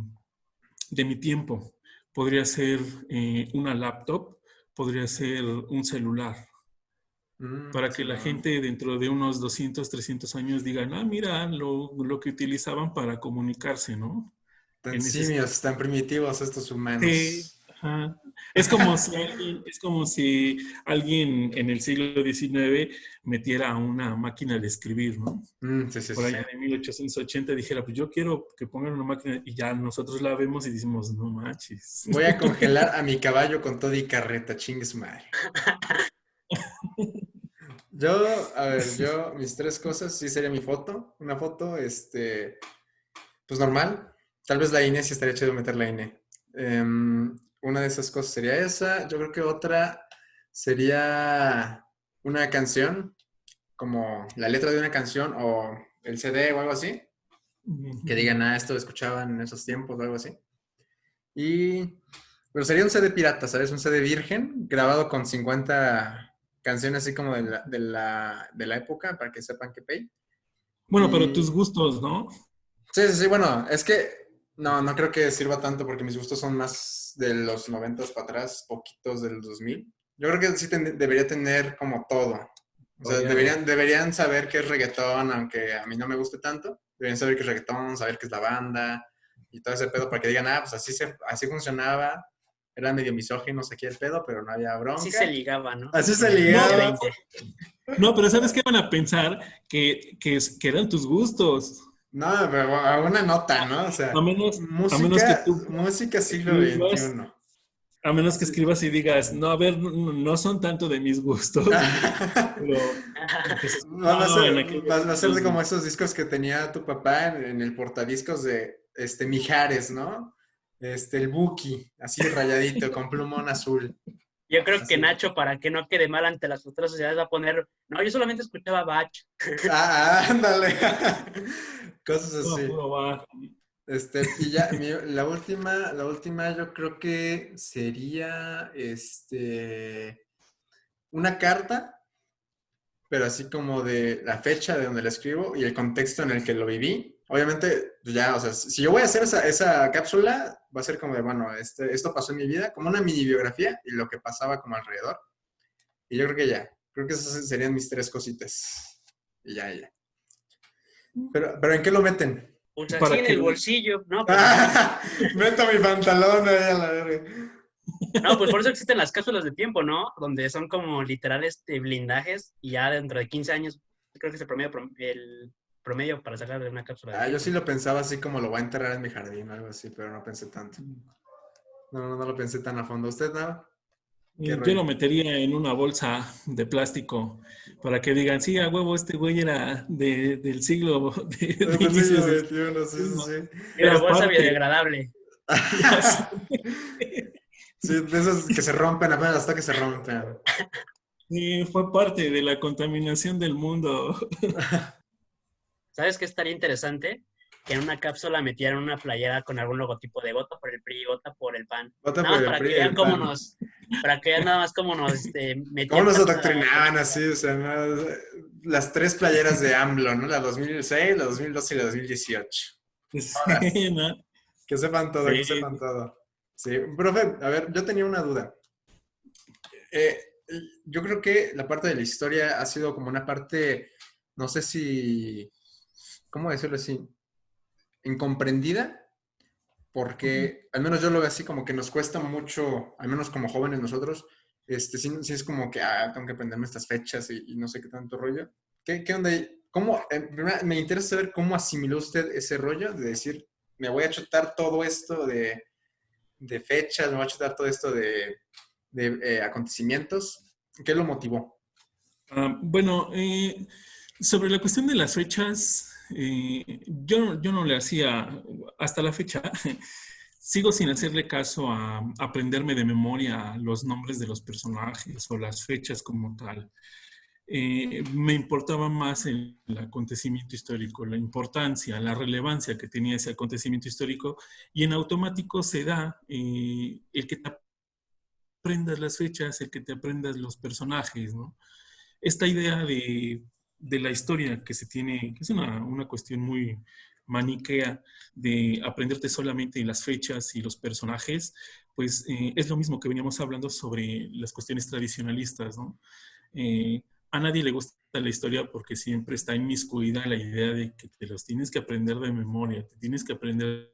mi tiempo. Podría ser una laptop, podría ser un celular, para que la Simón. gente dentro de unos 200, 300 años digan, ah, mira, lo que utilizaban para comunicarse, ¿no? Tan En ese simios, tan primitivos estos sí, humanos. ajá. Es como si alguien en el siglo XIX metiera una máquina de escribir, ¿no? Sí, sí, Por sí, sí. allá de 1880 dijera, pues yo quiero que pongan una máquina y ya nosotros la vemos y decimos, no manches. Voy a congelar a mi caballo con todo y carreta, chingue su madre. A ver, mis 3 cosas, sí sería mi foto. Una foto, pues normal. Tal vez la INE, sí estaría chido meter la INE. Una de esas cosas sería esa. Yo creo que otra sería una canción, como la letra de una canción o el CD o algo así, que digan, esto lo escuchaban en esos tiempos o algo así. Pero sería un CD pirata, ¿sabes? Un CD virgen, grabado con 50 canciones así como de la época, para que sepan qué pay. Bueno, pero tus Y gustos, ¿no? sí, sí, sí, bueno, es que no creo que sirva tanto porque mis gustos son más de los 90 para atrás, poquitos del 2000. Yo creo que sí debería tener como todo. O sea, Variado. deberían saber qué es reggaetón, aunque a mí no me guste tanto. Deberían saber qué es reggaetón, saber qué es la banda y todo ese pedo para que digan, pues así funcionaba Eran medio misóginos aquí el pedo, pero no había bronca. Así se ligaba, ¿no? Así se En el ligaba. 2020. No, pero ¿sabes qué van a pensar? Que eran tus gustos. No, pero a una nota, ¿no? O sea, A menos que tú música siglo escribas, XXI. a menos que escribas y digas, no, a ver, no son tanto de mis gustos, pero que se Va a escuchaba en aquellos va a ser de tiempos. como esos discos que tenía tu papá en el portadiscos de Mijares, ¿no? El Buki, así rayadito, con plumón azul. Yo creo que Así. Nacho, para que no quede mal ante las futuras sociedades, va a poner, no, yo solamente escuchaba Bach. Ándale. Cosas No, así. puro bajo. Y ya, la última yo creo que sería, una carta, pero así como de la fecha de donde la escribo y el contexto en el que lo viví. Obviamente, pues ya, o sea, si yo voy a hacer esa cápsula, va a ser como de, bueno, esto pasó en mi vida, como una mini biografía y lo que pasaba como alrededor. Y yo creo que ya, creo que esas serían mis 3 cositas. Y ya. Pero ¿en qué lo meten? Pues así Para en que el bolsillo, ¿no? Pues, Meto mi pantalón ahí a la verga. no, pues por eso existen las cápsulas de tiempo, ¿no? Donde son como literales blindajes y ya dentro de 15 años, creo que es el promedio para sacar de una cápsula de Yo tiempo. sí lo pensaba así como lo voy a enterrar en mi jardín o algo así, pero no pensé tanto. No lo pensé tan a fondo. ¿Usted nada? ¿Qué Yo lo rollo? metería en una bolsa de plástico para que digan, sí, a huevo, este güey era del siglo, de Del siglo inicios de XXI, sí, sí, siglo. sí. Una Eras bolsa parte. biodegradable. Ya sé. Sí, de esos que se rompen apenas hasta que se rompen. Sí, fue parte de la contaminación del mundo. ¿Sabes qué estaría interesante? Que en una cápsula metieran una playera con algún logotipo de vota por el PRI, vota por el PAN. Vota Nada por más el para PRI que y vean el PAN. para que vean nada más cómo nos ¿Cómo metían nos tanta adoctrinaban política. así? O sea, ¿no? Las 3 playeras de AMLO, ¿no? La 2006, la 2012 y la 2018. Todas. Sí, ¿no? Que sepan todo, que Sí. sepan todo. Sí, profe, a ver, yo tenía una duda. Eh, yo creo que la parte de la historia ha sido como una parte, no sé si, ¿cómo decirlo así? Incomprendida, Ujú. porque al menos yo lo veo así como que nos cuesta mucho, al menos como jóvenes nosotros, sí es como que, tengo que aprenderme estas fechas y no sé qué tanto rollo. ¿Qué onda ahí? ¿Cómo, primero, me interesa saber cómo asimiló usted ese rollo de decir, me voy a chutar todo esto de fechas, me voy a chutar todo esto de acontecimientos? ¿Qué lo motivó? Bueno, sobre la cuestión de las fechas, yo no le hacía, hasta la fecha, sigo sin hacerle caso a aprenderme de memoria los nombres de los personajes o las fechas como tal. Me importaba más el acontecimiento histórico, la importancia, la relevancia que tenía ese acontecimiento histórico y en automático se da el que te aprendas las fechas, el que te aprendas los personajes, ¿no? Esta idea de la historia que se tiene, que es una cuestión muy maniquea de aprenderte solamente las fechas y los personajes, pues es lo mismo que veníamos hablando sobre las cuestiones tradicionalistas, ¿no? A nadie le gusta la historia porque siempre está inmiscuida la idea de que te los tienes que aprender de memoria, te tienes que aprender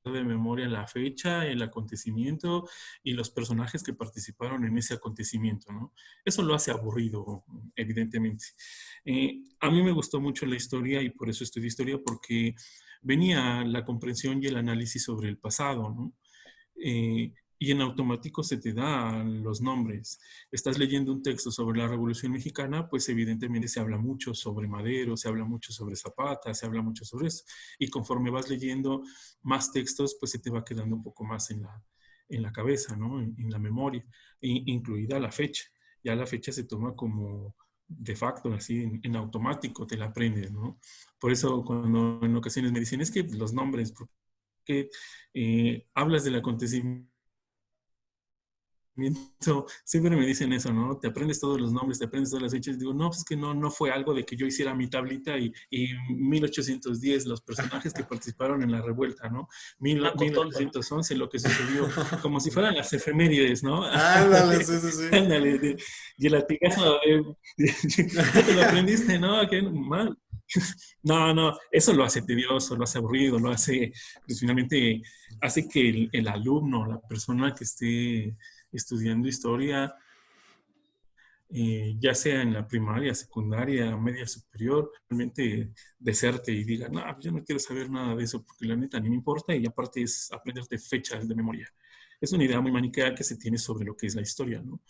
de memoria la fecha, el acontecimiento y los personajes que participaron en ese acontecimiento, ¿no? Eso lo hace aburrido, evidentemente. A mí me gustó mucho la historia y por eso estudié historia, porque venía la comprensión y el análisis sobre el pasado, ¿no? Y en automático se te dan los nombres. Estás leyendo un texto sobre la Revolución Mexicana, pues evidentemente se habla mucho sobre Madero, se habla mucho sobre Zapata, se habla mucho sobre eso. Y conforme vas leyendo más textos, pues se te va quedando un poco más en la cabeza, ¿no? En la memoria, incluida la fecha. Ya la fecha se toma como de facto, así en automático te la aprendes, ¿no? Por eso cuando en ocasiones me dicen, es que los nombres, porque hablas del acontecimiento, siempre me dicen eso, ¿no? Te aprendes todos los nombres, te aprendes todas las fechas. Digo, no, pues es que no fue algo de que yo hiciera mi tablita y 1810, los personajes que participaron en la revuelta, ¿no? Naco tonto, ¿no? 1811, lo que sucedió, como si fueran las efemérides, ¿no? Ándale, sí, sí, sí. Ándale, y el latigazo, ya te lo aprendiste, ¿no? Qué mal. No, no, eso lo hace tedioso, lo hace aburrido, lo hace, pues finalmente hace que el alumno, la persona que esté estudiando historia, ya sea en la primaria, secundaria, media superior, realmente deserte y diga, no, pues yo no quiero saber nada de eso porque la neta ni me importa y aparte es aprenderte fechas de memoria. Es una idea muy maniquea que se tiene sobre lo que es la historia, ¿no?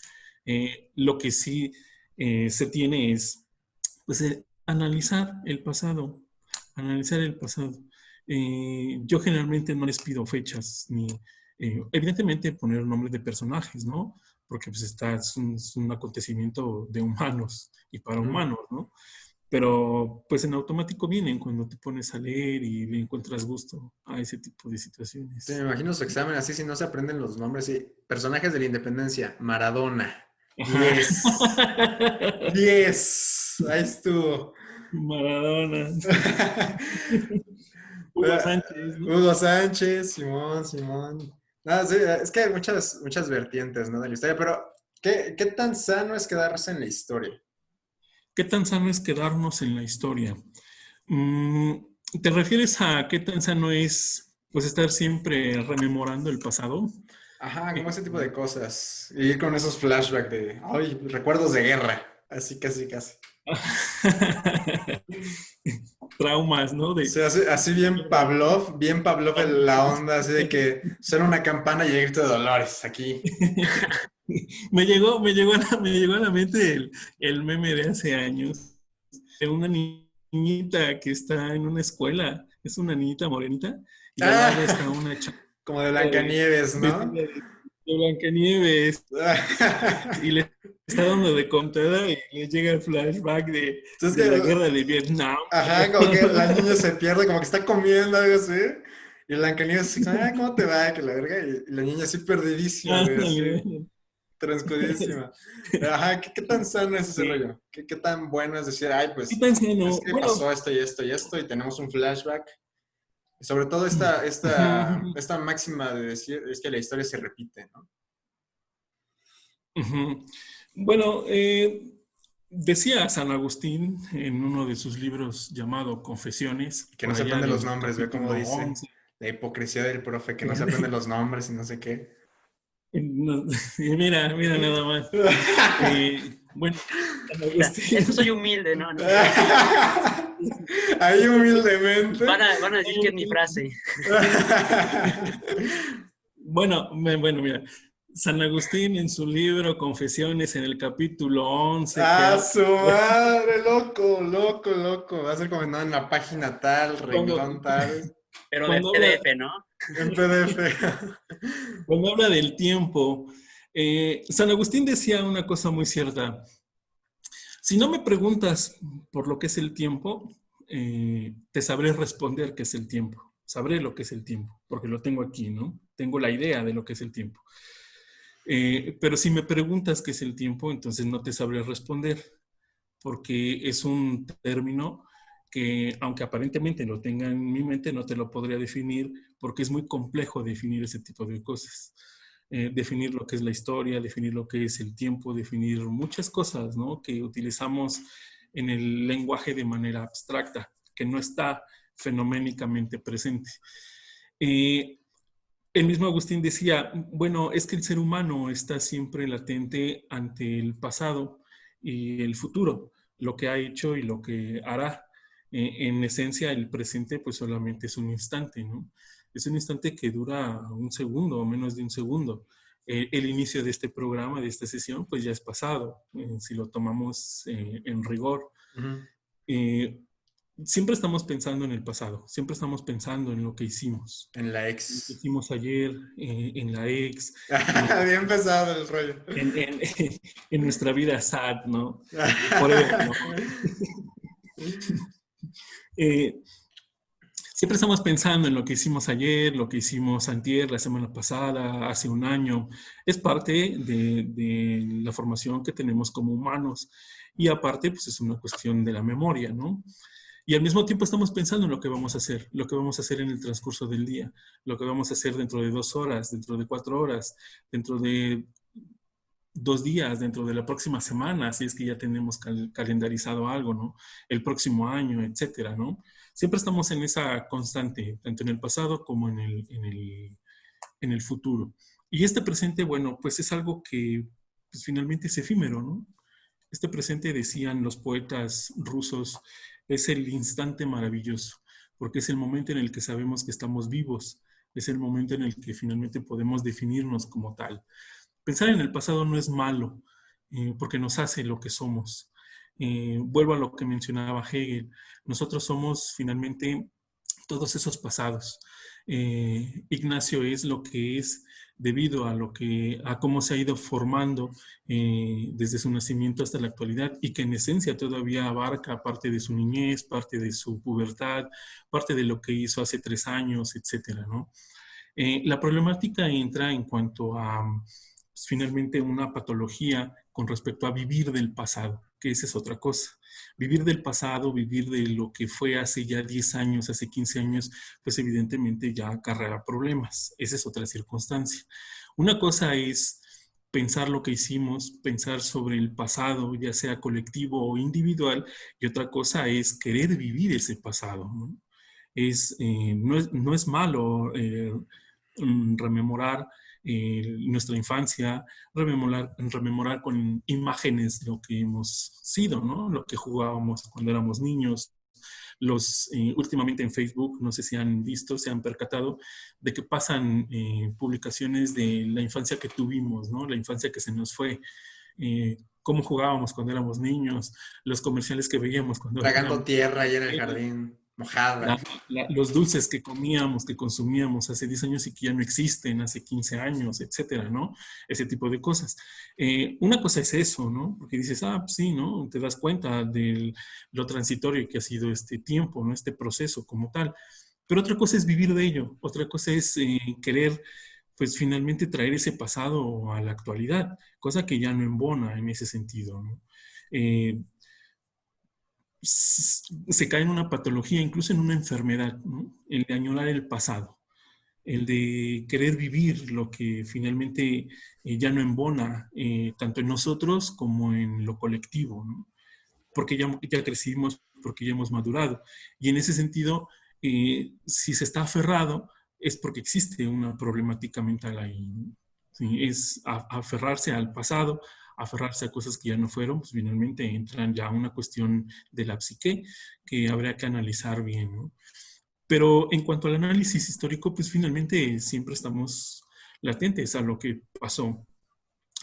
Lo que sí se tiene es, pues, analizar el pasado, analizar el pasado. Yo generalmente no les pido fechas, ni evidentemente poner nombres de personajes, ¿no? Porque pues es un acontecimiento de humanos y para humanos, ¿no? Pero pues en automático vienen cuando te pones a leer y le encuentras gusto a ese tipo de Sí, me situaciones. imagino su examen así, si no se aprenden los nombres. Sí. Personajes de la Independencia. Maradona. Ajá. 10. 10. Ahí estuvo. Maradona. Hugo Sánchez, ¿no? Hugo Sánchez, Simón, Simón. No, sí, es que hay muchas vertientes, ¿no? De la historia, pero ¿qué tan sano es quedarse en la historia? ¿Qué tan sano es quedarnos en la historia? Mm, ¿Te refieres a qué tan sano es pues estar siempre rememorando el pasado? Ajá, como Eh, ese tipo de cosas. Y ir con esos flashbacks de, ay, recuerdos de guerra. Así, casi, casi. Traumas, ¿no? O sea, así bien Pavlov en la onda, así de que suena una campana y el grito de Dolores, aquí. Me llegó a la mente el meme de hace años de una niñita que está en una escuela, es una niñita morenita, y al lado está Ah, una chava como de Blancanieves, ¿no? vestida de Blancanieves y le está dando de contada y le llega el flashback Entonces de la que, guerra de Vietnam. ajá, como que la niña se pierde, como que está comiendo, algo así. Y Blancanieves así, ah, ¿cómo te va? Que la verga. Y la niña así perdidísima, güey, así, Ándale. transcudísima. Ajá, ¿qué tan sano es ese Sí. rollo? ¿Qué tan bueno es decir, ay, ¿Qué pues, tan es sano? que Bueno, pasó esto y esto y esto, y tenemos un flashback? Y sobre todo ujú, esta máxima de decir, es que la historia se repite, ¿no? ujú. Bueno, decía San Agustín en uno de sus libros llamado Confesiones, Que no por se allá aprenden los del nombres, ve cómo capítulo dice. 11. La hipocresía del profe, que no se aprenden que- los nombres y no sé qué. y mira, mira nada más. Bueno, San Es que Agustín. soy humilde, ¿no? Ahí humildemente. Van a decir que es mi frase. Bueno, bueno, mira. San Agustín en su libro Confesiones en el capítulo 11 que Ah, habla su madre, loco, loco, loco. Va a ser comentado en la página tal, cuando, renglón tal, Pero de cuando habla, PDF, ¿no? en PDF. cuando habla del tiempo, San Agustín decía una cosa muy cierta. Si no me preguntas por lo que es el tiempo, te sabré responder qué es el tiempo. Sabré lo que es el tiempo, porque lo tengo aquí, ¿no? Tengo la idea de lo que es el tiempo. Pero si me preguntas qué es el tiempo, entonces no te sabré responder, porque es un término que, aunque aparentemente lo tenga en mi mente, no te lo podría definir, porque es muy complejo definir ese tipo de cosas. Definir lo que es la historia, definir lo que es el tiempo, definir muchas cosas, ¿no? Que utilizamos en el lenguaje de manera abstracta, que no está fenoménicamente presente. Eh, el mismo Agustín decía, bueno, es que el ser humano está siempre latente ante el pasado y el futuro, lo que ha hecho y lo que hará. En esencia, el presente pues solamente es un instante, ¿no? Es un instante que dura un segundo o menos de un segundo. El inicio de este programa, de esta sesión, pues ya es pasado, si lo tomamos en rigor. Ujú. Eh, Siempre estamos pensando en el pasado, siempre estamos pensando en lo que hicimos, En la lo que ex. hicimos ayer, en la ex, en, Bien pesado el rollo. en, en, en nuestra vida sad, ¿no? Forever, ¿no? Eh, Siempre estamos pensando en lo que hicimos ayer, lo que hicimos antier, la semana pasada, hace un año. Es parte de la formación que tenemos como humanos. Y aparte, pues es una cuestión de la memoria, ¿no? Y al mismo tiempo estamos pensando en lo que vamos a hacer, lo que vamos a hacer en el transcurso del día, lo que vamos a hacer dentro de 2 horas, dentro de 4 horas, dentro de 2 días, dentro de la próxima semana, si es que ya tenemos calendarizado algo, ¿no? El próximo año, etcétera, ¿no? Siempre estamos en esa constante, tanto en el pasado como en el futuro. Y este presente, bueno, pues es algo que pues, finalmente es efímero, ¿no? Este presente, decían los poetas rusos, es el instante maravilloso, porque es el momento en el que sabemos que estamos vivos, es el momento en el que finalmente podemos definirnos como tal. Pensar en el pasado no es malo, porque nos hace lo que somos. Vuelvo a lo que mencionaba Hegel. Nosotros somos finalmente todos esos pasados. Ignacio es lo que es debido a cómo se ha ido formando desde su nacimiento hasta la actualidad y que en esencia todavía abarca parte de su niñez, parte de su pubertad, parte de lo que hizo hace 3 años, etcétera, ¿no? La problemática entra en cuanto a pues, finalmente una patología con respecto a vivir del pasado, que esa es otra cosa. Vivir del pasado, vivir de lo que fue hace ya 10 años, hace 15 años, pues evidentemente ya acarrea problemas. Esa es otra circunstancia. Una cosa es pensar lo que hicimos, pensar sobre el pasado, ya sea colectivo o individual, y otra cosa es querer vivir ese pasado, ¿no? No es malo rememorar nuestra infancia, rememorar con imágenes lo que hemos sido, ¿no? Lo que jugábamos cuando éramos niños. Últimamente en Facebook, no sé si han visto, se han percatado de que pasan publicaciones de la infancia que tuvimos, ¿no? La infancia que se nos fue. Cómo jugábamos cuando éramos niños, los comerciales que veíamos cuando Tragando éramos tierra ahí en el jardín, mojada. los dulces que comíamos, que consumíamos hace 10 años y que ya no existen, hace 15 años, etcétera, ¿no? Ese tipo de cosas. Una cosa es eso, ¿no? Porque dices, pues sí, ¿no? Te das cuenta de lo transitorio que ha sido este tiempo, ¿no? Este proceso como tal. Pero otra cosa es vivir de ello, otra cosa es querer, pues finalmente traer ese pasado a la actualidad, cosa que ya no embona en ese sentido, ¿no? Se cae en una patología, incluso en una enfermedad, ¿no? El de añorar el pasado, el de querer vivir lo que finalmente ya no embona, tanto en nosotros como en lo colectivo, ¿no? Porque ya crecimos, porque ya hemos madurado. Y en ese sentido, si se está aferrado, es porque existe una problemática mental ahí, ¿no? Sí, es aferrarse al pasado, aferrarse a cosas que ya no fueron, pues finalmente entran ya a una cuestión de la psique que habría que analizar bien, ¿no? Pero en cuanto al análisis histórico, pues finalmente siempre estamos latentes a lo que pasó.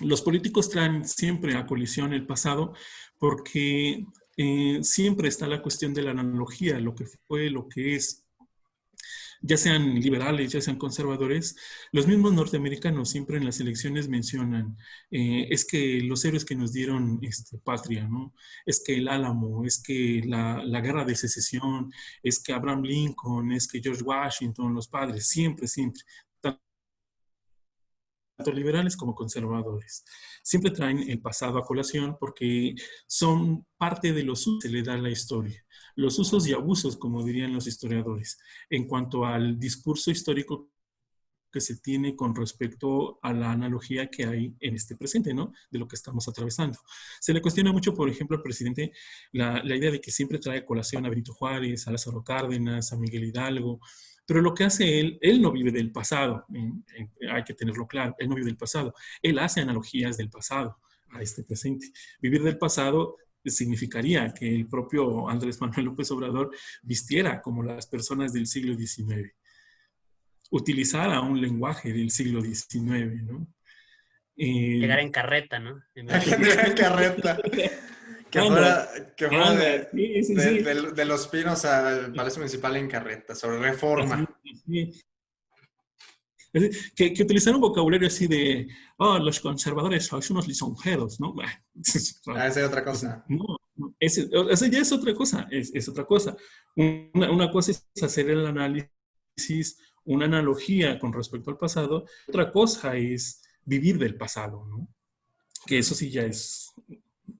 Los políticos traen siempre a colisión el pasado porque siempre está la cuestión de la analogía, lo que fue, lo que es, ya sean liberales, ya sean conservadores. Los mismos norteamericanos siempre en las elecciones mencionan, es que los héroes que nos dieron patria, ¿no? Es que el Álamo, es que la guerra de secesión, es que Abraham Lincoln, es que George Washington, los padres, siempre, siempre, tanto liberales como conservadores. Siempre traen el pasado a colación porque son parte de los usos que le da la historia. Los usos y abusos, como dirían los historiadores, en cuanto al discurso histórico que se tiene con respecto a la analogía que hay en este presente, ¿no? De lo que estamos atravesando. Se le cuestiona mucho, por ejemplo, al presidente la idea de que siempre trae a colación a Benito Juárez, a Lázaro Cárdenas, a Miguel Hidalgo, pero lo que hace él no vive del pasado, hay que tenerlo claro, él no vive del pasado, él hace analogías del pasado a este presente. Vivir del pasado significaría que el propio Andrés Manuel López Obrador vistiera como las personas del siglo XIX, utilizara un lenguaje del siglo XIX, ¿no? Llegar en carreta, ¿no? En vez Aquí de- en carreta. Que fuera de Los Pinos al Palacio Municipal en carreta, sobre reforma. Así. Que utilizar un vocabulario así de, los conservadores sois unos lisonjeros, ¿no? Esa es otra cosa. No, ya es otra cosa, es otra cosa. Una cosa es hacer el análisis, una analogía con respecto al pasado, otra cosa es vivir del pasado, ¿no? Que eso sí ya es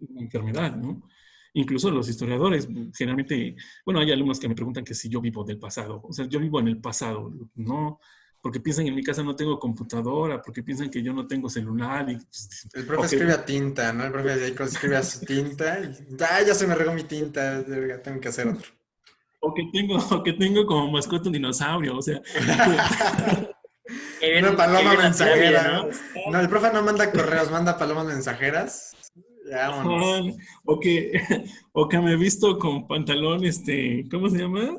una enfermedad, ¿no? Incluso los historiadores, generalmente, bueno, hay alumnos que me preguntan que si yo vivo del pasado, o sea, yo vivo en el pasado, no, porque piensan que en mi casa no tengo computadora, porque piensan que yo no tengo celular. Y, pues, El profe que, escribe a tinta, ¿no? El profe ahí escribe a su tinta y ya se me regó mi tinta, ya tengo que hacer otro. o que tengo como mascota un dinosaurio, o sea. Una Que paloma vive en la pirámide, mensajera, ¿no? ¿no? No, el profe no manda correos, manda palomas mensajeras. Ya, vámonos. Ajá, o que, o que me he visto con pantalón, ¿cómo se llama?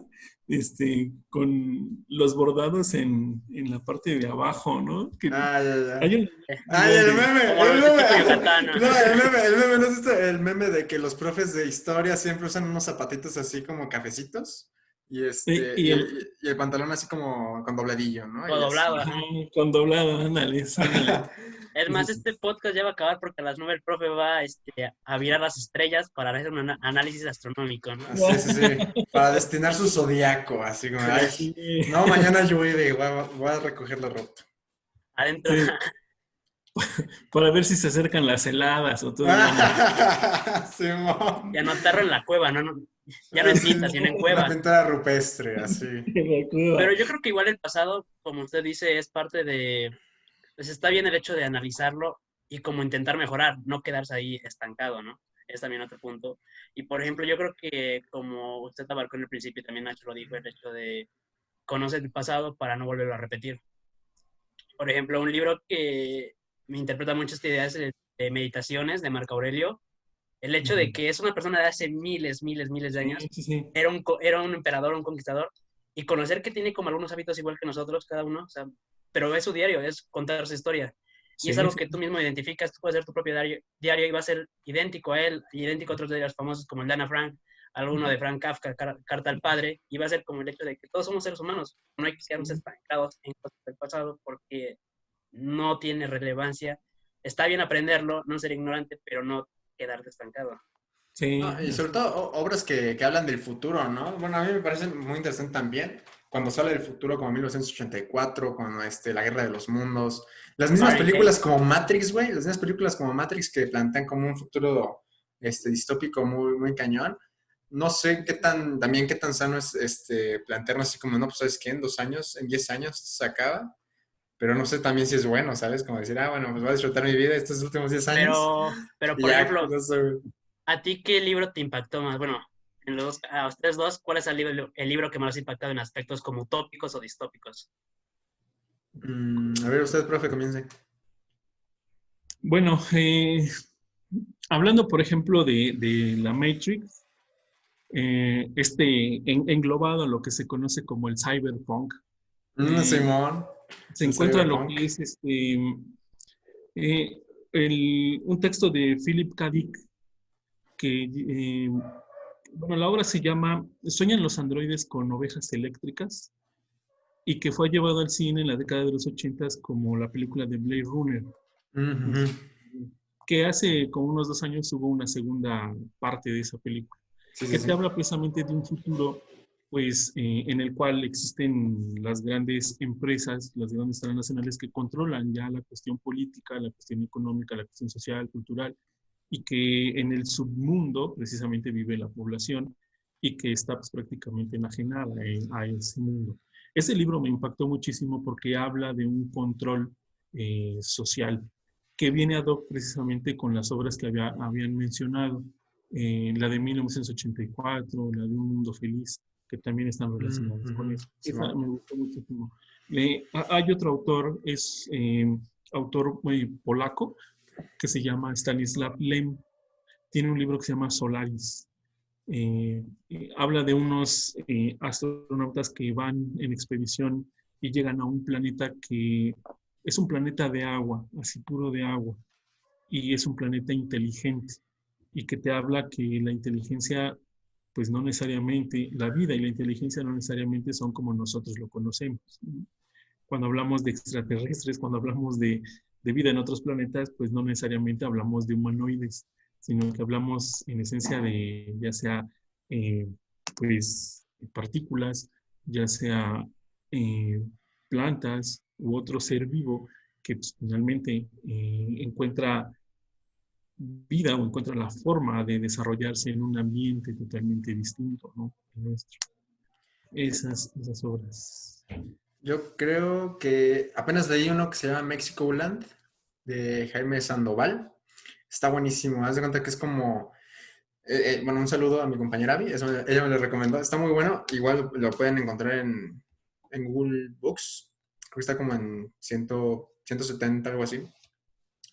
Con los bordados en la parte de abajo, ¿no? Que Ah, ya, ya. hay un Ay, igual el de, meme, Como el los de meme. tipo Yucatán, ¿no? No, ¿no es este el meme de que los profes de historia siempre usan unos zapatitos así como cafecitos? Y y el y el pantalón así como con dobladillo, ¿no? Todo Y así. doblado, ajá, ajá. con doblado, ándale, ándale. Es más, Entonces, este podcast ya va a acabar porque a las 9 el profe va a virar las estrellas para hacer un análisis astronómico, ¿no? Así, sí, sí. Para destinar su zodiaco, así como, ay, sí, no, mañana llueve, voy a recoger la ropa. Adentro, sí, para ver si se acercan las heladas o todavía no. Simón. y anotarlo en la cueva, ¿no? Ya no en Así, tinta, sino en una cueva. pintura rupestre, así. Me acuerdo. Pero yo creo que igual el pasado, como usted dice, es parte de, pues está bien el hecho de analizarlo y como intentar mejorar, no quedarse ahí estancado, ¿no? Es también otro punto. Y por ejemplo, yo creo que como usted abarcó en el principio, y también Nacho lo dijo, el hecho de conocer el pasado para no volverlo a repetir. Por ejemplo, un libro que me interpreta mucho esta idea es el de Meditaciones de Marco Aurelio. El hecho de Ujú. que es una persona de hace miles de Sí, años, sí, sí. era un emperador, un conquistador, y conocer que tiene como algunos hábitos igual que nosotros, cada uno, o sea, pero es su diario, es contar su historia. Y es Sí, algo sí. que tú mismo identificas, tú puedes hacer tu propio diario y va a ser idéntico a él, idéntico a otros diarios famosos como el de Ana Frank, alguno de Frank Kafka, Carta al Padre, y va a ser como el hecho de que todos somos seres humanos, no hay que quedarnos estancados en cosas del pasado porque no tiene relevancia. Está bien aprenderlo, no ser ignorante, pero no quedarte estancado. Sí, No, y sobre todo obras que hablan del futuro, ¿no? Bueno, a mí me parece muy interesante también cuando sale del futuro como 1984, con la Guerra de los Mundos. Las mismas Fahrenheit. películas como Matrix, güey, las mismas películas como Matrix que plantean como un futuro distópico muy, muy cañón. No sé también qué tan sano es plantearnos así como, no, pues sabes qué, en 2 años, en 10 años se acaba, pero no sé también si es bueno, ¿sabes? Como decir, bueno, pues voy a disfrutar mi vida estos últimos 10 años Pero, y por ya, ejemplo, no sé. ¿a ti qué libro te impactó más? Bueno, a ustedes dos, ¿cuál es el libro que más los ha impactado en aspectos como utópicos o distópicos? A ver, usted, profe, comience. bueno, hablando, por ejemplo, de la Matrix, englobado en lo que se conoce como el cyberpunk, eh, Simón, se el encuentra lo cyberpunk. que es eh, un texto de Philip K. Dick, que, bueno, la obra se llama ¿Sueñan los androides con ovejas eléctricas? Y que fue llevado al cine en la década de los 80 como la película de Blade Runner. Ujú. Que hace como unos 2 años hubo una segunda parte de esa película, Sí, sí, que te sí. habla precisamente de un futuro, pues, en el cual existen las grandes empresas, las grandes transnacionales que controlan ya la cuestión política, la cuestión económica, la cuestión social, cultural, y que en el submundo precisamente vive la población y que está pues, prácticamente enajenada a ese mundo. Ese libro me impactó muchísimo porque habla de un control social que viene ad hoc precisamente con las obras que habían mencionado, la de 1984, la de Un Mundo Feliz, que también están relacionadas con eso. Esa Simón. me gustó muchísimo. Hay otro autor, es autor polaco, que se llama Stanislav Lem. Tiene un libro que se llama Solaris. Habla de unos astronautas que van en expedición y llegan a un planeta que es un planeta de agua, así puro de agua, y es un planeta inteligente, y que te habla que la inteligencia, pues no necesariamente, la vida y la inteligencia no necesariamente son como nosotros lo conocemos. Cuando hablamos de extraterrestres, cuando hablamos de vida en otros planetas, pues no necesariamente hablamos de humanoides, sino que hablamos en esencia de ya sea eh, pues partículas, ya sea eh, plantas u otro ser vivo que pues, finalmente encuentra vida o encuentra la forma de desarrollarse en un ambiente totalmente distinto, ¿no? El nuestro. Esas obras. Yo creo que apenas leí uno que se llama Mexicoland de Jaime Sandoval. Está buenísimo. Haz de cuenta que es como, bueno, un saludo a mi compañera Abby. Ella me lo recomendó. Está muy bueno. Igual lo pueden encontrar en Google Books. Creo que está como en 170, algo así.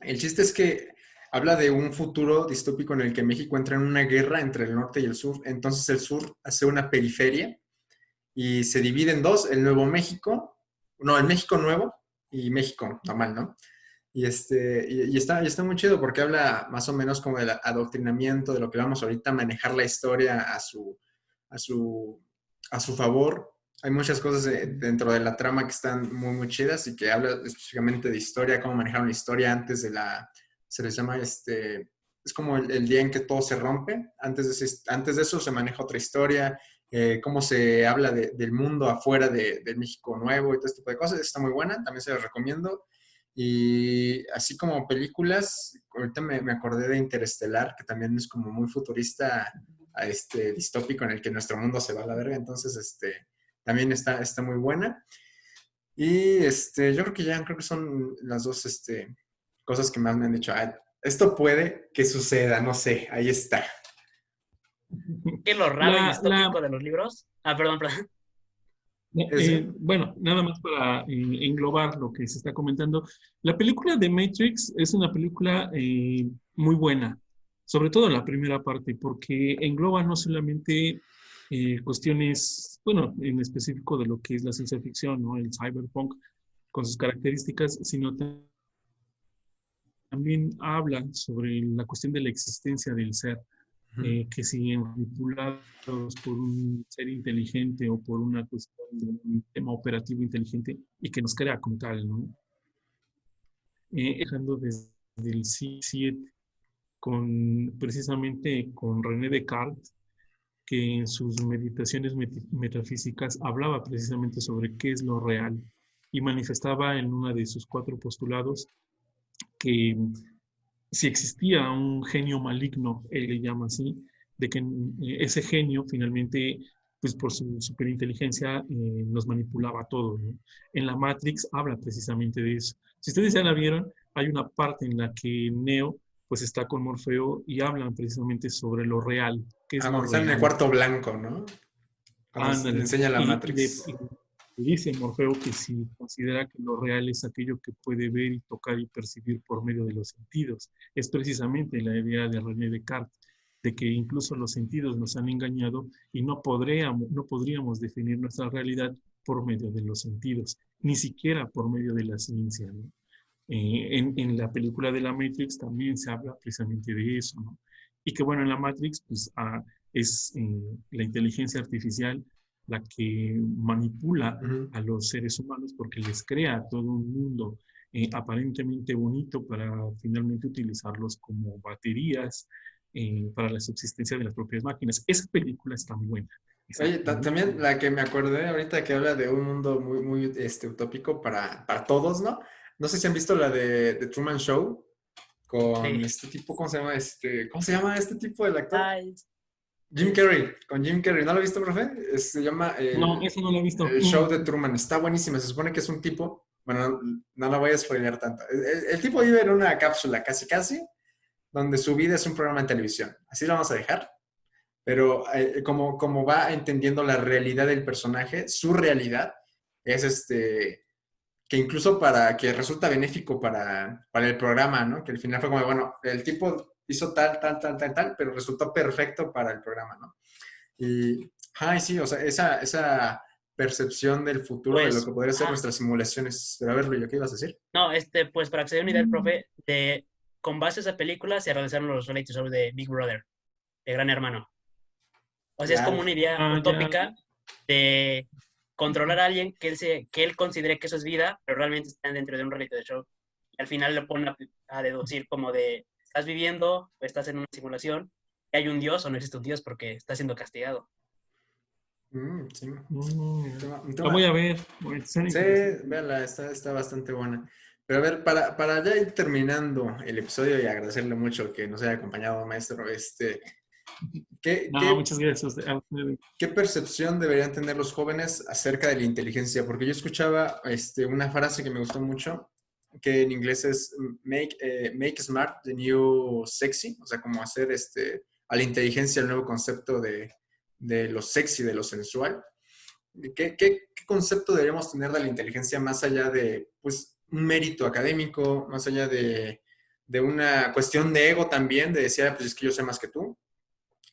El chiste es que habla de un futuro distópico en el que México entra en una guerra entre el norte y el sur. Entonces el sur hace una periferia y se divide en dos, el Nuevo México, no, el México Nuevo y México normal, ¿no? Y está muy chido porque habla más o menos como del adoctrinamiento, de lo que vamos ahorita a manejar la historia a su, a su favor. Hay muchas cosas dentro de la trama que están muy, muy chidas y que habla específicamente de historia, cómo manejar una historia antes de se les llama es como el día en que todo se rompe. Antes de eso se maneja otra historia, cómo se habla del mundo afuera del México Nuevo y todo este tipo de cosas. Está muy buena, también se las recomiendo. Y así como películas, ahorita me acordé de Interestelar, que también es como muy futurista, distópico en el que nuestro mundo se va a la verga. Entonces, también está muy buena. Y yo creo que son las dos cosas que más me han dicho. "Ah, esto puede que suceda, no sé, ahí está". ¿Qué es lo raro y La, la, distópico de los libros? Ah, perdón, perdón. Ese. bueno, nada más para englobar lo que se está comentando. La película de Matrix es una película muy buena, sobre todo la primera parte, porque engloba no solamente cuestiones, bueno, en específico de lo que es la ciencia ficción, ¿no? El cyberpunk con sus características, sino también habla sobre la cuestión de la existencia del ser, que si manipulados por un ser inteligente o por una cuestión de un tema operativo inteligente y que nos crea como tal, ¿no? Dejando desde el siglo VII precisamente con René Descartes, que en sus meditaciones metafísicas hablaba precisamente sobre qué es lo real y manifestaba en uno de sus 4 postulados que si existía un genio maligno, él le llama así, de que ese genio finalmente, pues por su superinteligencia, nos manipulaba todo, ¿no? En la Matrix habla precisamente de eso. Si ustedes ya la vieron, hay una parte en la que Neo pues está con Morfeo y hablan precisamente sobre lo real, qué es lo Cuando están en el real. cuarto blanco, ¿no? Cuando le Ándale. enseña la Y Matrix. le dice Morfeo que si considera que lo real es aquello que puede ver y tocar y percibir por medio de los sentidos. Es precisamente la idea de René Descartes, de que incluso los sentidos nos han engañado y no podríamos definir nuestra realidad por medio de los sentidos, ni siquiera por medio de la ciencia, ¿no? En la película de la Matrix también se habla precisamente de eso, ¿no? Y que bueno, en la Matrix pues, es la inteligencia artificial la que manipula Ujú. a los seres humanos porque les crea todo un mundo aparentemente bonito para finalmente utilizarlos como baterías para la subsistencia de las propias máquinas. Esa película está muy buena. Esa, Oye, muy, muy también buena. la que me acordé ahorita que habla de un mundo muy, muy utópico para todos, ¿no? No sé si han visto la de Truman Show con Sí. este tipo, ¿cómo se llama ¿cómo se llama este tipo del actor? Ay, Jim Carrey, con Jim Carrey. ¿No lo has visto, profe? Se llama No, esa no la he visto. el show de Truman. Está buenísima. Se supone que es un tipo, bueno, no la voy a spoilear tanto. El tipo vive en una cápsula, casi, casi, donde su vida es un programa en televisión. Así lo vamos a dejar. Pero como va entendiendo la realidad del personaje, su realidad es que incluso que resulta benéfico para el programa, ¿no? Que al final fue como, bueno, el tipo hizo tal, tal, tal, tal, tal, pero resultó perfecto para el programa, ¿no? Y, ay, sí, o sea, esa percepción del futuro de lo pues, que podría ser nuestras simulaciones. Pero a ver, Luis, ¿qué ibas a decir? no, pues para que se dé una idea, el profe, con base a esa película se realizaron los reality shows de Big Brother, de Gran Hermano. O sea, es como Ya, una idea Ah, ya. utópica de controlar a alguien que él considere que eso es vida, pero realmente están dentro de un reality de show. Y al final le ponen a deducir como de, ¿estás viviendo o estás en una simulación? ¿Hay un Dios o no existe un Dios porque está siendo castigado? sí, Mm, un la voy tema. a ver. Suena Sí, interesante. véanla, está bastante buena. Pero a ver, para ya ir terminando el episodio y agradecerle mucho que nos haya acompañado, maestro, ¿Qué, No, qué, muchas gracias a ustedes. qué percepción deberían tener los jóvenes acerca de la inteligencia? Porque yo escuchaba una frase que me gustó mucho, que en inglés es make smart the new sexy, o sea, como hacer a la inteligencia el nuevo concepto de lo sexy, de lo sensual. ¿Qué concepto deberíamos tener de la inteligencia más allá de, pues, un mérito académico, más allá de una cuestión de ego también, de decir, "Ah, pues es que yo sé más que tú"?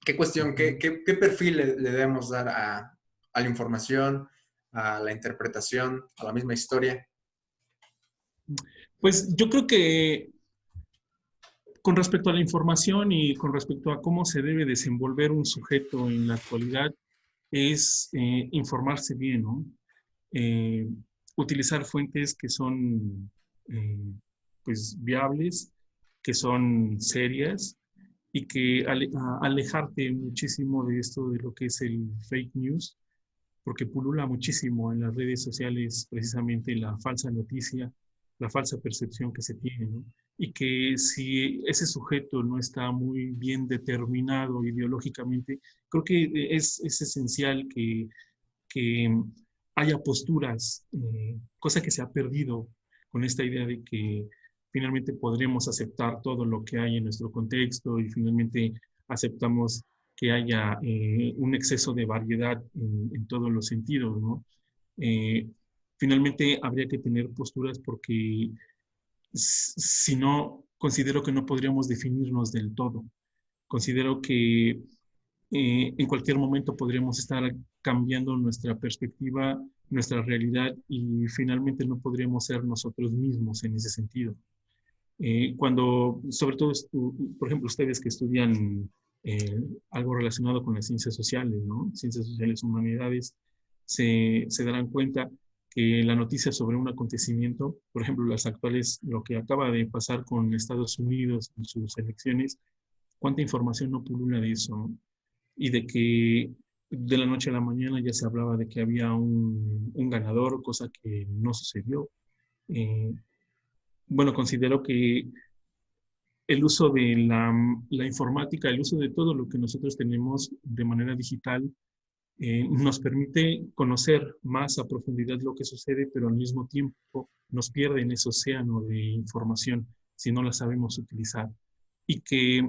¿Qué cuestión, qué perfil le debemos dar a la información, a la interpretación, a la misma historia? Pues yo creo que con respecto a la información y con respecto a cómo se debe desenvolver un sujeto en la actualidad, es informarse bien, ¿no? Eh, Utilizar fuentes que son eh, pues viables, que son serias y que alejarte muchísimo de esto de lo que es el fake news, porque pulula muchísimo en las redes sociales precisamente la falsa noticia, la falsa percepción que se tiene, ¿no? Y que si ese sujeto no está muy bien determinado ideológicamente, creo que es esencial que haya posturas, cosa que se ha perdido con esta idea de que finalmente podremos aceptar todo lo que hay en nuestro contexto y finalmente aceptamos que haya un exceso de variedad en todos los sentidos, ¿no? Eh, Finalmente habría que tener posturas porque si no, considero que no podríamos definirnos del todo. Considero que en cualquier momento podríamos estar cambiando nuestra perspectiva, nuestra realidad y finalmente no podríamos ser nosotros mismos en ese sentido. Cuando, sobre todo, por ejemplo, ustedes que estudian algo relacionado con las ciencias sociales, ¿no? Ciencias sociales, humanidades, se darán cuenta que la noticia sobre un acontecimiento, por ejemplo, las actuales, lo que acaba de pasar con Estados Unidos en sus elecciones, ¿cuánta información no pulula de eso? ¿No? Y de que de la noche a la mañana ya se hablaba de que había un ganador, cosa que no sucedió. Eh, bueno, considero que el uso de la informática, el uso de todo lo que nosotros tenemos de manera digital, nos permite conocer más a profundidad lo que sucede, pero al mismo tiempo nos pierde en ese océano de información si no la sabemos utilizar. Y que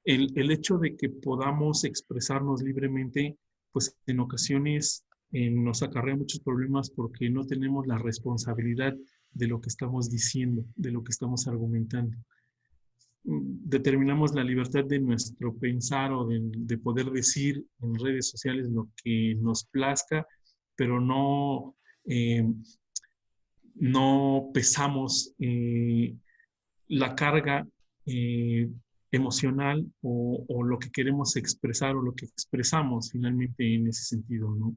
el hecho de que podamos expresarnos libremente, pues en ocasiones nos acarrea muchos problemas porque no tenemos la responsabilidad de lo que estamos diciendo, de lo que estamos argumentando. Determinamos la libertad de nuestro pensar o de poder decir en redes sociales lo que nos plazca, pero eh, no pesamos la carga eh, emocional o lo que queremos expresar o lo que expresamos finalmente en ese sentido, ¿no?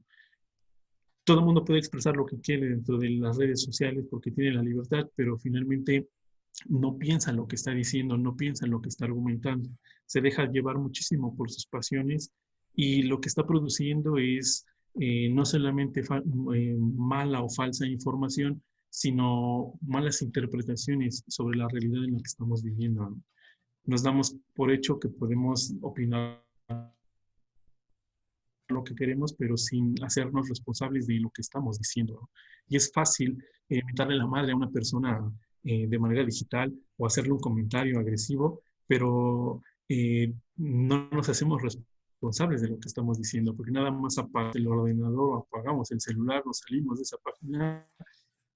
Todo el mundo puede expresar lo que quiere dentro de las redes sociales porque tiene la libertad, pero finalmente no piensa en lo que está diciendo, no piensa en lo que está argumentando. Se deja llevar muchísimo por sus pasiones y lo que está produciendo es no solamente mala o falsa información, sino malas interpretaciones sobre la realidad en la que estamos viviendo, ¿no? Nos damos por hecho que podemos opinar lo que queremos, pero sin hacernos responsables de lo que estamos diciendo, ¿no? Y es fácil mentarle la madre a una persona de manera digital o hacerle un comentario agresivo, pero no nos hacemos responsables de lo que estamos diciendo, porque nada más apagamos el ordenador, apagamos el celular, nos salimos de esa página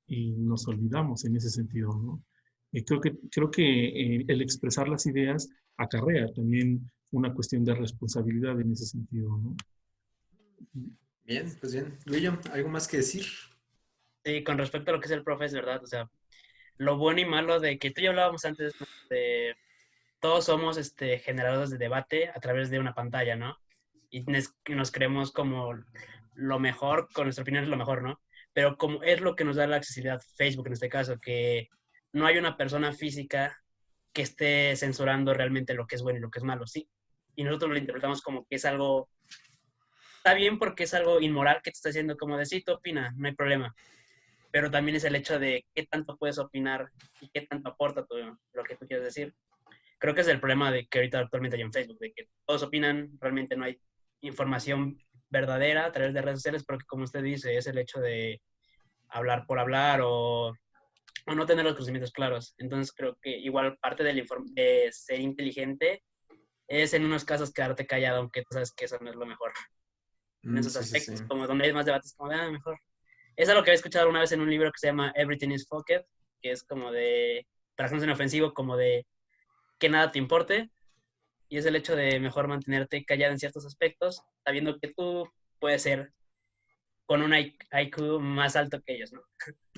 y nos olvidamos en ese sentido, ¿no? Creo que el expresar las ideas acarrea también una cuestión de responsabilidad en ese sentido, ¿no? Bien, pues bien. William, ¿algo más que decir? Sí, con respecto a lo que es el profe, es verdad, o sea, lo bueno y malo de que tú y yo hablábamos antes, ¿no? De todos somos generadores de debate a través de una pantalla, ¿no? Y nos creemos como lo mejor, con nuestra opinión es lo mejor, ¿no? Pero como es lo que nos da la accesibilidad Facebook en este caso, que no hay una persona física que esté censurando realmente lo que es bueno y lo que es malo, ¿sí? Y nosotros lo interpretamos como que es algo, está bien porque es algo inmoral que te está diciendo como de sí, tú opina, no hay problema, pero también es el hecho de qué tanto puedes opinar y qué tanto aporta lo que tú quieres decir. Creo que es el problema de que ahorita actualmente hay en Facebook, de que todos opinan, realmente no hay información verdadera a través de redes sociales, porque como usted dice, es el hecho de hablar por hablar o no tener los conocimientos claros. Entonces creo que igual parte de ser inteligente es en unos casos quedarte callado, aunque tú sabes que eso no es lo mejor. En esos Sí, sí, sí. aspectos, como donde hay más debates, como de, mejor. Es algo que había escuchado una vez en un libro que se llama Everything is Fucked, que es como de, para no ser ofensivo, como de que nada te importe, y es el hecho de mejor mantenerte callado en ciertos aspectos, sabiendo que tú puedes ser con un IQ más alto que ellos, ¿no?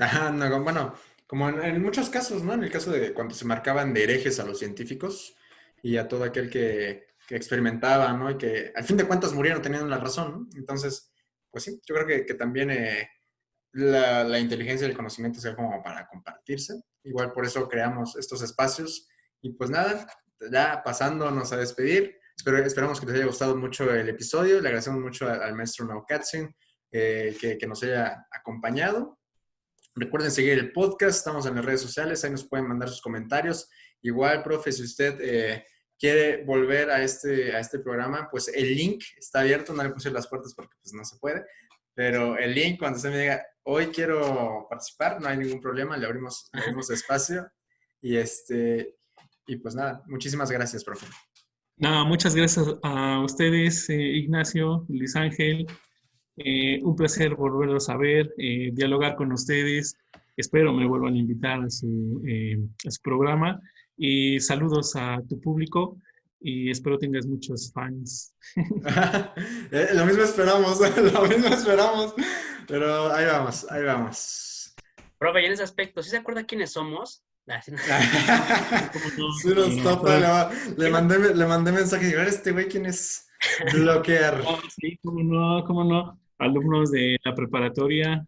Ajá, no, bueno, como en muchos casos, ¿no? En el caso de cuando se marcaban de herejes a los científicos y a todo aquel que experimentaba, ¿no? Y que al fin de cuentas murieron teniendo la razón, ¿no? Entonces, pues sí, yo creo que también la inteligencia y el conocimiento sea como para compartirse. Igual por eso creamos estos espacios. Y pues nada, ya pasándonos a despedir, esperamos que les haya gustado mucho el episodio. Le agradecemos mucho al maestro Naukatsin que nos haya acompañado. Recuerden seguir el podcast, estamos en las redes sociales, ahí nos pueden mandar sus comentarios. Igual, profe, si usted quiere volver a este programa, pues el link está abierto, no le puse las puertas porque pues no se puede, pero el link cuando usted me diga, hoy quiero participar, no hay ningún problema, le abrimos espacio y pues nada, muchísimas gracias, profe. Nada, muchas gracias a ustedes, Ignacio, Luis Ángel. Un placer volverlos a ver, dialogar con ustedes. Espero me vuelvan a invitar a su programa. Y saludos a tu público y espero tengas muchos fans. Lo mismo esperamos, lo mismo esperamos. Pero ahí vamos, ahí vamos. Profe, y en ese aspecto, ¿sí se acuerda quiénes somos? Sí nos topa, le mandé mensaje y a ver este güey quién es bloquear. Sí, cómo no. Alumnos de la preparatoria,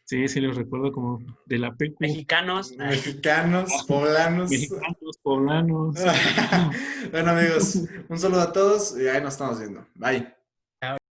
sí, sí los recuerdo como de la PECU. Mexicanos. Poblanos. Mexicanos, poblanos. Bueno amigos, un saludo a todos y ahí nos estamos viendo. Bye.